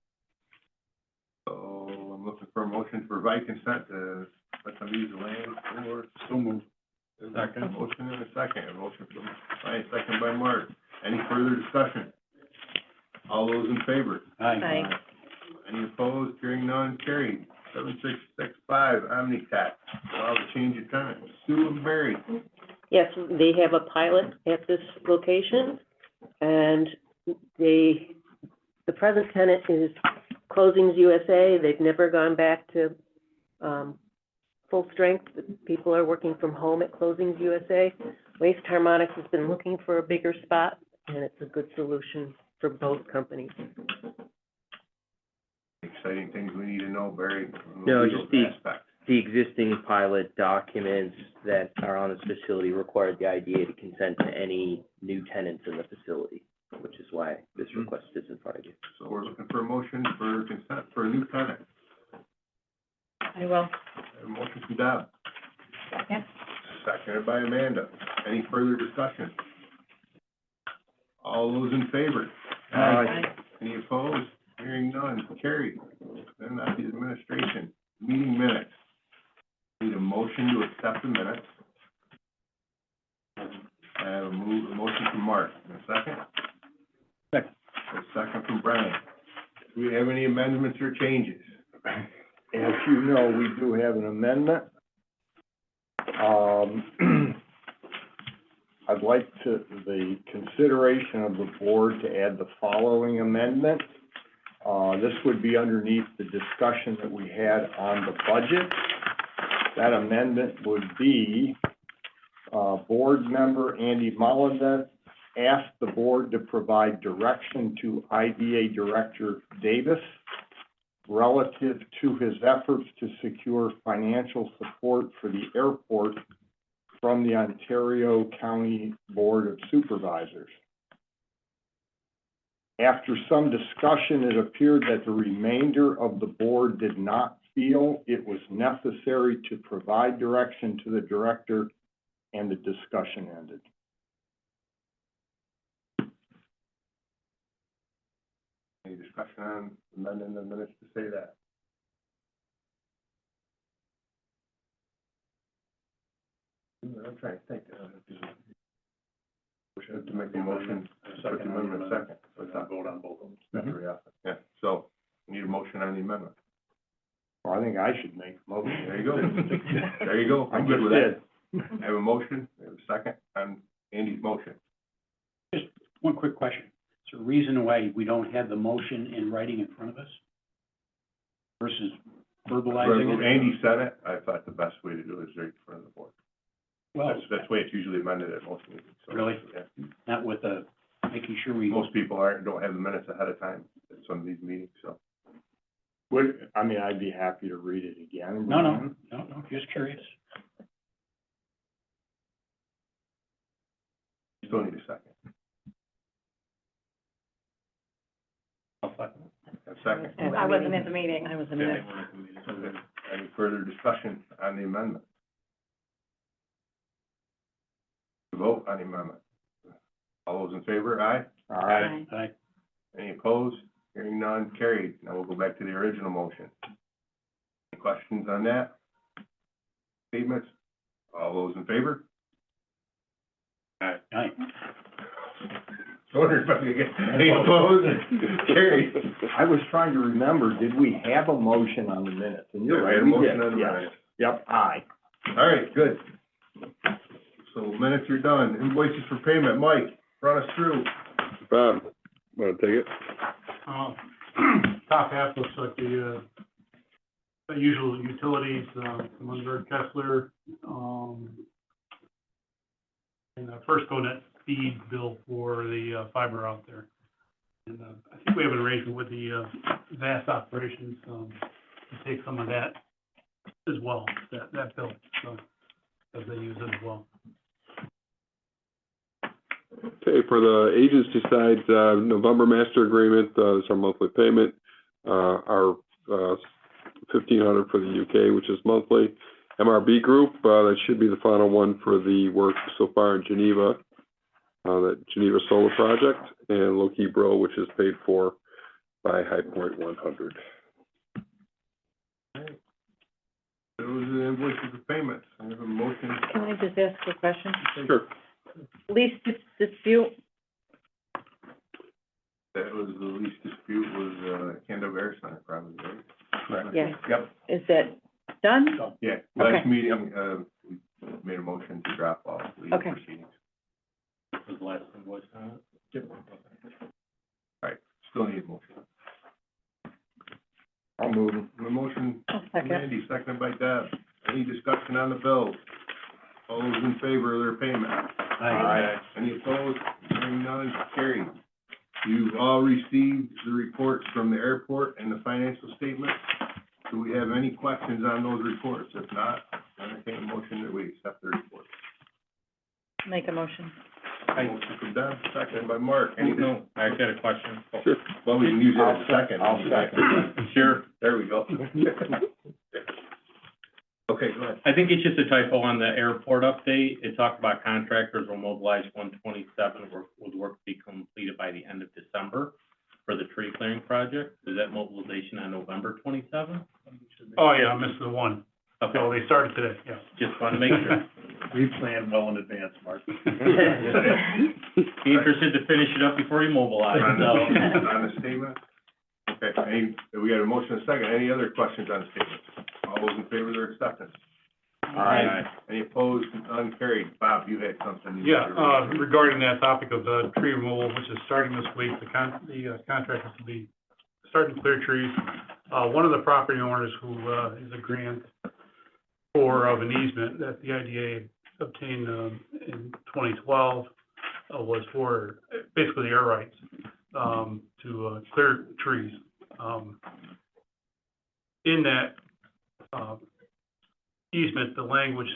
So I'm looking for a motion to provide consent to let them use the land for. So moved. Second. Motion and a second. A motion from Brian, second by Mark. Any further discussion? All those in favor? Aye. Any opposed? Hearing none, carried. 7665 Omnicat, allow the change of tenant. Sue and Barry. Yes, they have a pilot at this location, and the present tenant is Closings USA. They've never gone back to, full strength. People are working from home at Closings USA. Waste Harmonics has been looking for a bigger spot, and it's a good solution for both companies. Exciting things we need to know, Barry. on No, legal just the- aspect. The existing pilot documents that are on this facility required the IDA to consent to any new tenants in the facility, which is why this request is in front of you. So we're looking for a motion for consent for a new tenant. I will. A motion from Deb, Second. seconded by Amanda. Any further discussion? All those in favor? Any opposed? Hearing none, carried. Then that's the administration, meeting minutes. Need a motion to accept the minutes. I have a motion from Mark, and a second? Second. A second from Brian. Do we have any amendments or changes? As you know, we do have an amendment. I'd like the consideration of the board to add the following amendment. This would be underneath the discussion that we had on the budget. That amendment would be, board member Andy Mullins asked the board to provide direction to IDA Director Davis relative to his efforts to secure financial support for the airport from the Ontario County Board of Supervisors. After some discussion, it appeared that the remainder of the board did not feel it was necessary to provide direction to the director, and the discussion ended. Any discussion on amending the minutes to say that? I'm trying to think. We should have to make the motion, put the amendment second. Let's not vote on both of them. That's very often. Yeah, so we need a motion on the amendment. Well, I think I should make a motion. There you go. There you go. I'm good with that. I have a motion, I have a second on Andy's motion. Just one quick question. Is there a reason why we don't have the motion in writing in front of us versus verbalizing it? Andy said it, I thought the best way to do it is right in front of the board. Well, That's the way it's usually amended at most meetings. So, Really? Yeah. not with making sure we. Most people don't have the minutes ahead of time at some of these meetings, so. I'd be happy to read it again. No, just curious. You still need a second. I'll second. A second. I wasn't at the meeting. I wasn't Okay. Any further discussion on the amendment? Vote on the amendment. All those in favor, aye? Aye. Aye. Any opposed? Hearing none, carried. Now we'll go back to the original motion. Any questions on that? Statements? All those in favor? Aye. So wondering if I could get any opposed? Carried. I was trying to remember, did we have a motion on the minutes? And you're Yeah, right, we we had a did, motion on the yes. minutes. Yep, aye. All right, good. So minutes are done. Invoices for payment. Mike, run us through. Bob, wanna take it? Top half looks like the usual utilities, Lundberg, Kessler, and First Conet feed bill for the fiber out there. And I think we have an arrangement with the vast operations to take some of that as well, that bill, so, as they use it as well. Okay, for the agency side, November master agreement, is our monthly payment. Our, $1,500 for the UK, which is monthly. MRB Group, that should be the final one for the work so far in Geneva, that Geneva Solar Project, and Loki Bro, which is paid for by High Point 100. invoices of payments. I have a motion. Can I just ask a question? Sure. Lease dispute, That was the least dispute was, Canada Verisign probably, right? yeah, Yep. is that done? Yeah, last Okay. meeting, we made a motion to drop off the Okay. proceedings. Was the last invoice on it? Yep. All right, still need a motion. I'll move. A motion, I'll second. Mandy, seconded by Deb. Any discussion on the bills? All those in favor of their payment? Aye. Any opposed? Hearing none, carried. You've all received the reports from the airport and the financial statements. Do we have any questions on those reports? If not, entertain a motion that we accept the reports. Make a motion. Motion from Deb, seconded by Mark. Any, I got a question. Sure. well, we can use it as a second. I'll second. Sure, there we go. Okay, go ahead. I think it's just a typo on the airport update. It talked about contractors will mobilize 127, with work to be completed by the end of December for the tree clearing project. Is that mobilization on November 27th? Oh, yeah, I missed the one. Okay, So they started today, yeah. just want to make sure. We planned well in advance, Mark. Be interested to finish it up before you mobilize, On so. the statement? Okay, we got a motion and a second. Any other questions on the statement? All those in favor of their acceptance? Aye. Any opposed? None carried. Bob, you had something. Yeah, regarding that topic of the tree removal, which is starting this week, the contractors will be starting to clear trees. One of the property owners who, is a grant of an easement that the IDA obtained, in 2012, was for basically air rights, to, clear trees. In that, easement, the language,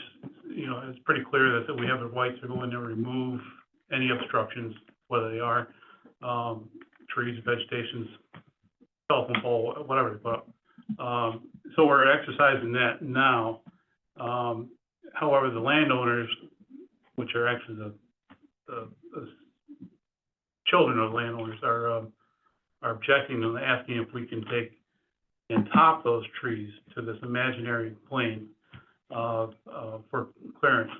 is pretty clear that we have the right to go in there and remove any obstructions, whether they are, trees, vegetations, telephone pole, whatever they put up. So we're exercising that now. However, the landowners, which are actually the children of landowners, are objecting and asking if we can take and top those trees to this imaginary plane for clearance.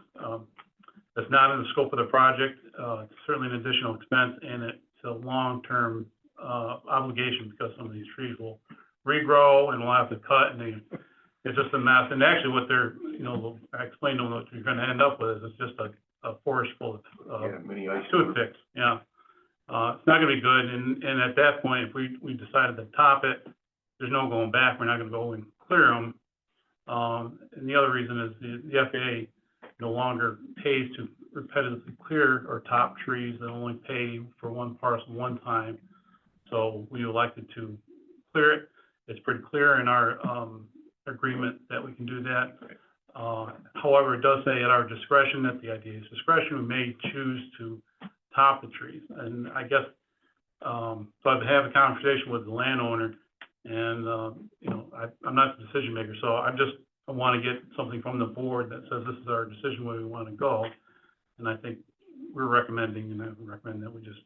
That's not in the scope of the project. It's certainly an additional expense, and it's a long-term obligation because some of these trees will regrow and we'll have to cut, and it's just a mess. And actually what they're, I explained to them what you're gonna end up with is it's just a forest full of mini ice. toothpicks, yeah. It's not gonna be good, and at that point, if we decided to top it, there's no going back. We're not gonna go and clear them. And the other reason is the FAA no longer pays to repetitively clear or top trees. They only pay for one parcel one time. So we elected to clear it. It's pretty clear in our agreement that we can do that. However, it does say at our discretion, at the IDA's discretion, we may choose to top the trees. And I guess, so I've had a conversation with the landowner, and, I'm not the decision maker, so I want to get something from the board that says this is our decision where we want to go. And I think we're recommending, and I would recommend that we just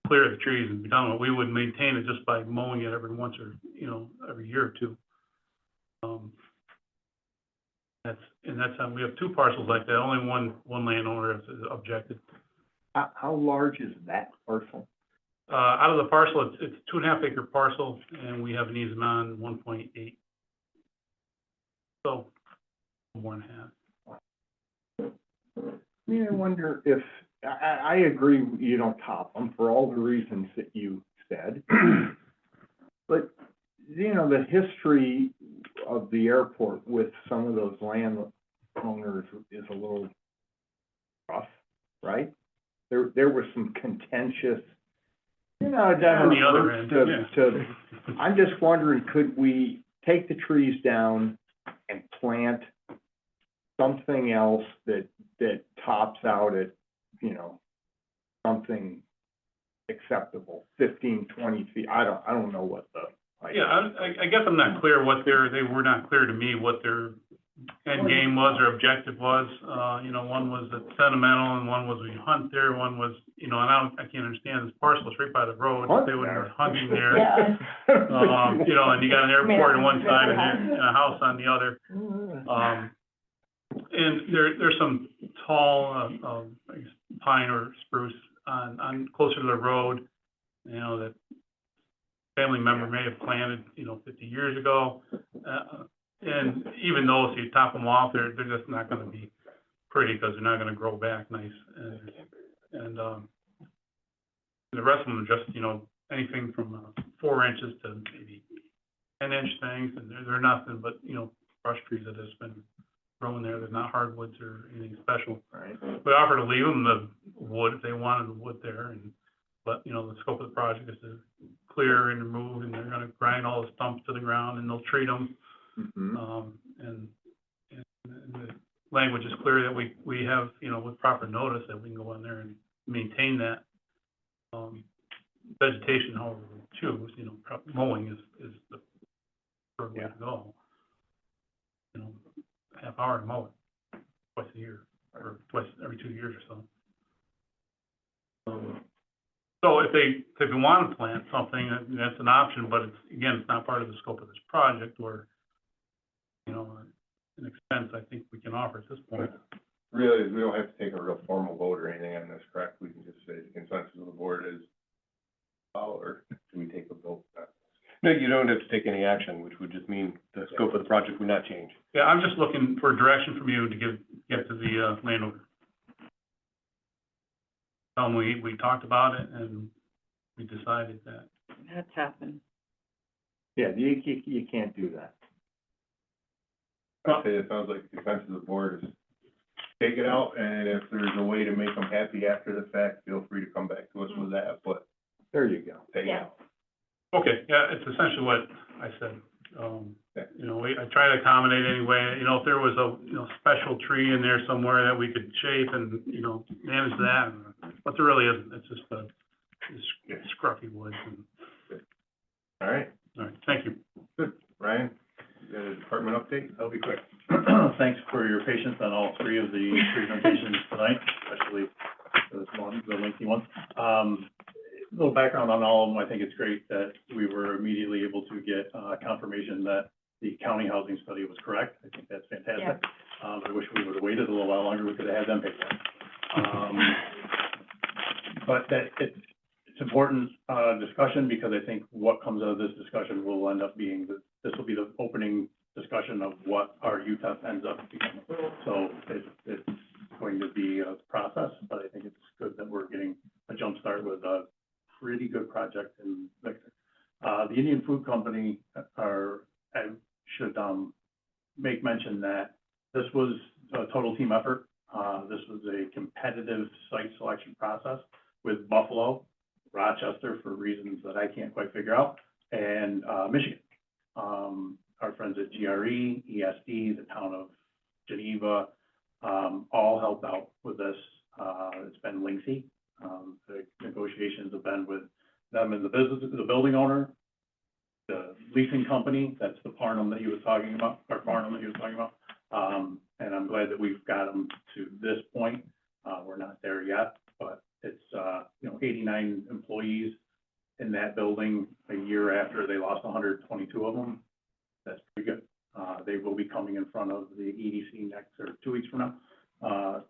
clear the trees and be done with it. We would maintain it just by mowing it every once or, every year or two. That's how, we have two parcels like that. Only one landowner has objected. How large is that parcel? Out of the parcel, it's 2.5 acre parcel, and we have an easement on 1.8. So, 1.5. I wonder if, I agree you don't top them for all the reasons that you said. But, the history of the airport with some of those landowners is a little rough, right? There was some contentious, On the other end, I'm just wondering, could we take the trees down and plant something else that tops out at, something acceptable, 15, 20 feet? I don't know what the. Yeah, I guess I'm not clear they were not clear to me what their end game was or objective was. One was sentimental, and one was we hunt there, one was, and I can't understand this parcel is right by the road, if they would have been hunting there. Yeah. And you got an airport on one side and a house on the other. And there's some tall, I guess pine or spruce on closer to the road, you know, that family member may have planted, 50 years ago. And even those, you top them off, they're just not gonna be pretty, because they're not gonna grow back nice. And the rest of them are just, anything from 4 inches to maybe 10-inch things, and they're nothing but, brush trees that has been growing there. They're not hardwoods or anything special. Right. We offer to leave them the wood if they wanted the wood there, but, the scope of the project is to clear and remove, and they're gonna grind all the stumps to the ground, and they'll treat them. And the language is clear that we have, with proper notice, that we can go in there and maintain that, vegetation however we choose, mowing is the preferred way to go. Half hour to mow it twice a year, or twice every 2 years or so. So if they want to plant something, that's an option, but it's not part of the scope of this project, or, an expense I think we can offer at this point. Really, we don't have to take a real formal vote or anything on this, correct? We can just say the consensus of the board is follow, or do we take a vote? No, you don't have to take any action, which would just mean the scope of the project would not change. Yeah, I'm just looking for direction from you to get to the landowner. Tell them we talked about it and we decided that. That's happened. Yeah, you can't do that. I'd say it sounds like the consensus of the board is take it out, and if there's a way to make them happy after the fact, feel free to come back to us with that, but There you go. take it out. Okay, yeah, it's essentially what I said. I try to accommodate anyway, if there was a, special tree in there somewhere that we could shape and, manage that, but there really isn't. It's just it's scruffy woods. All right, Thank you. good. Ryan, you got a department update? That'll be quick. Thanks for your patience on all 3 of the presentations tonight, especially this one, the lengthy one. A little background on all of them. I think it's great that we were immediately able to get confirmation that the county housing study was correct. I think that's fantastic. I wish we would have waited a little while longer. We could have had them pay for it. But that it's important discussion, because I think what comes out of this discussion will end up being that this will be the opening discussion of what our UTEP ends up becoming. So it's going to be a process, but I think it's good that we're getting a jump start with a pretty good project in Victor. The Indian Food Company I should make mention that this was a total team effort. This was a competitive site selection process with Buffalo, Rochester, for reasons that I can't quite figure out, and Michigan. Our friends at GRE, ESD, the town of Geneva, all helped out with this. It's been lengthy. The negotiations have been with them and the building owner, the leasing company, that's the Farnham that he was talking about, and I'm glad that we've got them to this point. We're not there yet, but it's, 89 employees in that building a year after they lost 122 of them. That's pretty good. They will be coming in front of the EDC next, or 2 weeks from now,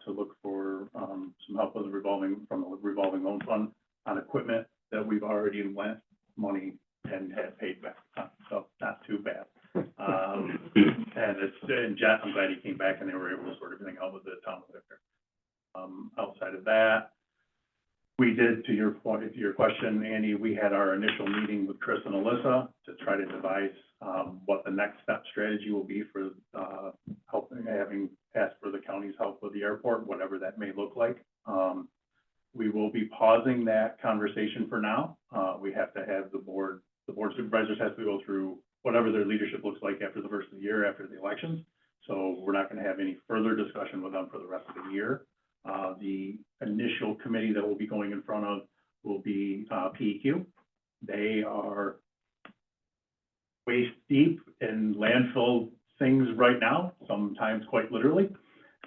to look for some help with the revolving loan fund on equipment that we've already lent money and have paid back, so not too bad. And Jeff, I'm glad he came back and they were able to sort everything out with the town of Victor. Outside of that, we did, to your point, to your question, Andy, we had our initial meeting with Chris and Alyssa to try to devise what the next step strategy will be for having asked for the county's help with the airport, whatever that may look like. We will be pausing that conversation for now. We have to have the board supervisors have to go through whatever their leadership looks like after the first of the year, after the elections. So we're not going to have any further discussion with them for the rest of the year. The initial committee that we'll be going in front of will be PEQ. They are waist deep in landfill things right now, sometimes quite literally.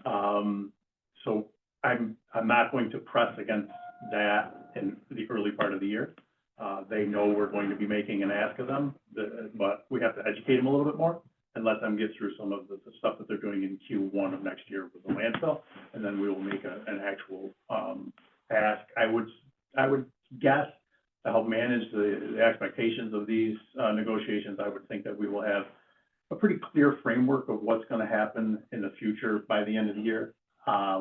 So I'm not going to press against that in the early part of the year. They know we're going to be making an ask of them, but we have to educate them a little bit more and let them get through some of the stuff that they're doing in Q1 of next year with the landfill, and then we will make an actual, ask. I would guess, to help manage the expectations of these, negotiations, I would think that we will have a pretty clear framework of what's gonna happen in the future by the end of the year.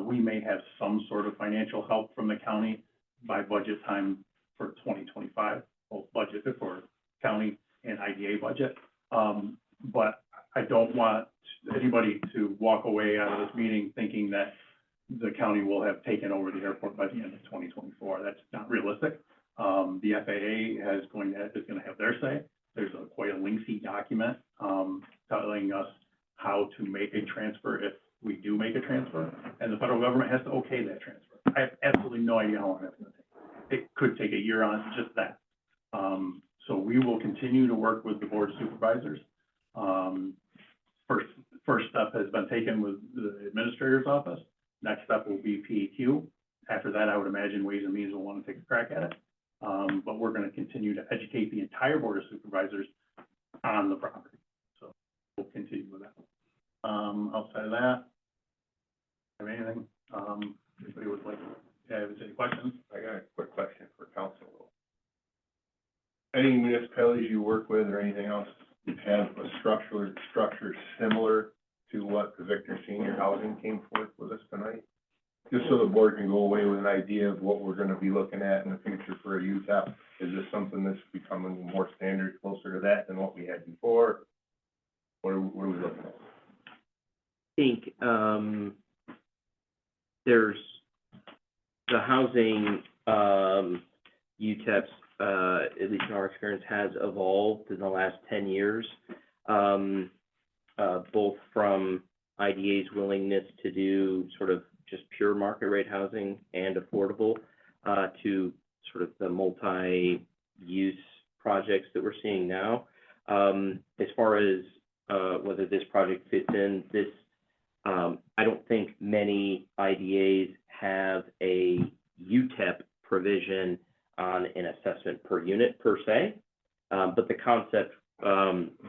We may have some sort of financial help from the county by budget time for 2025, both budget for county and IDA budget. But I don't want anybody to walk away out of this meeting thinking that the county will have taken over the airport by the end of 2024. That's not realistic. The FAA is gonna have their say. There's quite a lengthy document, telling us how to make a transfer if we do make a transfer, and the federal government has to okay that transfer. I have absolutely no idea how long that's gonna take. It could take a year on just that. So we will continue to work with the board of supervisors. First step has been taken with the administrator's office. Next step will be PEQ. After that, I would imagine Ways and Means will want to take a crack at it. But we're gonna continue to educate the entire board of supervisors on the property. So we'll continue with that. Outside of that, have anything, anybody would like to have any questions? I got a quick question for council. Any municipalities you work with or anything else have a structure similar to what the Victor Senior Housing came forth with us tonight? Just so the board can go away with an idea of what we're gonna be looking at in the future for a UTEP. Is this something that's becoming more standard, closer to that than what we had before? What are we looking at? I think, there's the housing, UTEPs, at least in our experience, has evolved in the last 10 years. Both from IDA's willingness to do sort of just pure market rate housing and affordable, to sort of the multi-use projects that we're seeing now. As far as, whether this project fits in, this, I don't think many IDAs have a UTEP provision on an assessment per unit per se. But the concept,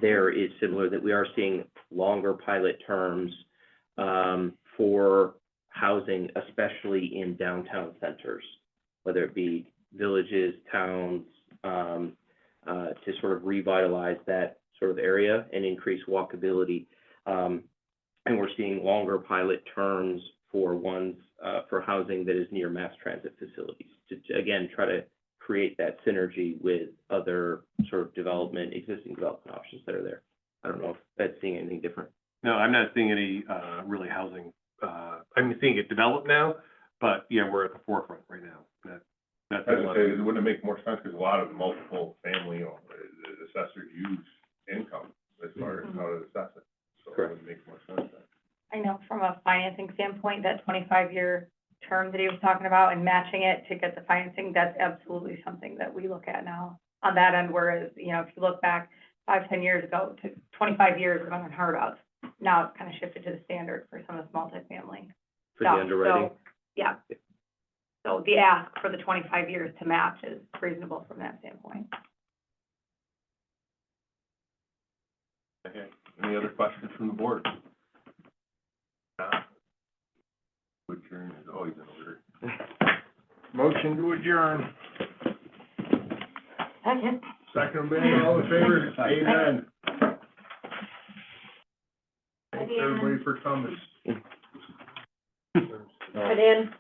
there is similar, that we are seeing longer pilot terms, for housing, especially in downtown centers, whether it be villages, towns, to sort of revitalize that sort of area and increase walkability. And we're seeing longer pilot terms for for housing that is near mass transit facilities, to again, try to create that synergy with other sort of existing development options that are there. I don't know if that's seeing anything different. No, I'm not seeing any, really housing, I'm seeing it develop now, but yeah, we're at the forefront right now. That's I would say, wouldn't it make more sense, because a lot of multiple family assessors use income as far as how to assess it, so it would make more sense then. I know from a financing standpoint, that 25-year term that he was talking about and matching it to get the financing, that's absolutely something that we look at now on that end, whereas, you know, if you look back 5-10 years ago, to 25 years was unheard of. Now it's kind of shifted to the standard for some of this multifamily For the stuff. underwriting? So, yeah. So the ask for the 25 years to match is reasonable from that standpoint. Okay, any other questions from the board? Adjourn is always in order. Motion to adjourn. Second. Second, being all in favor, amen. Thanks everybody for coming. Put in.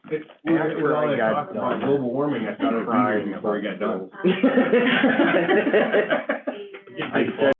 After all that talk about global warming, I thought I'd be here before I got done. I said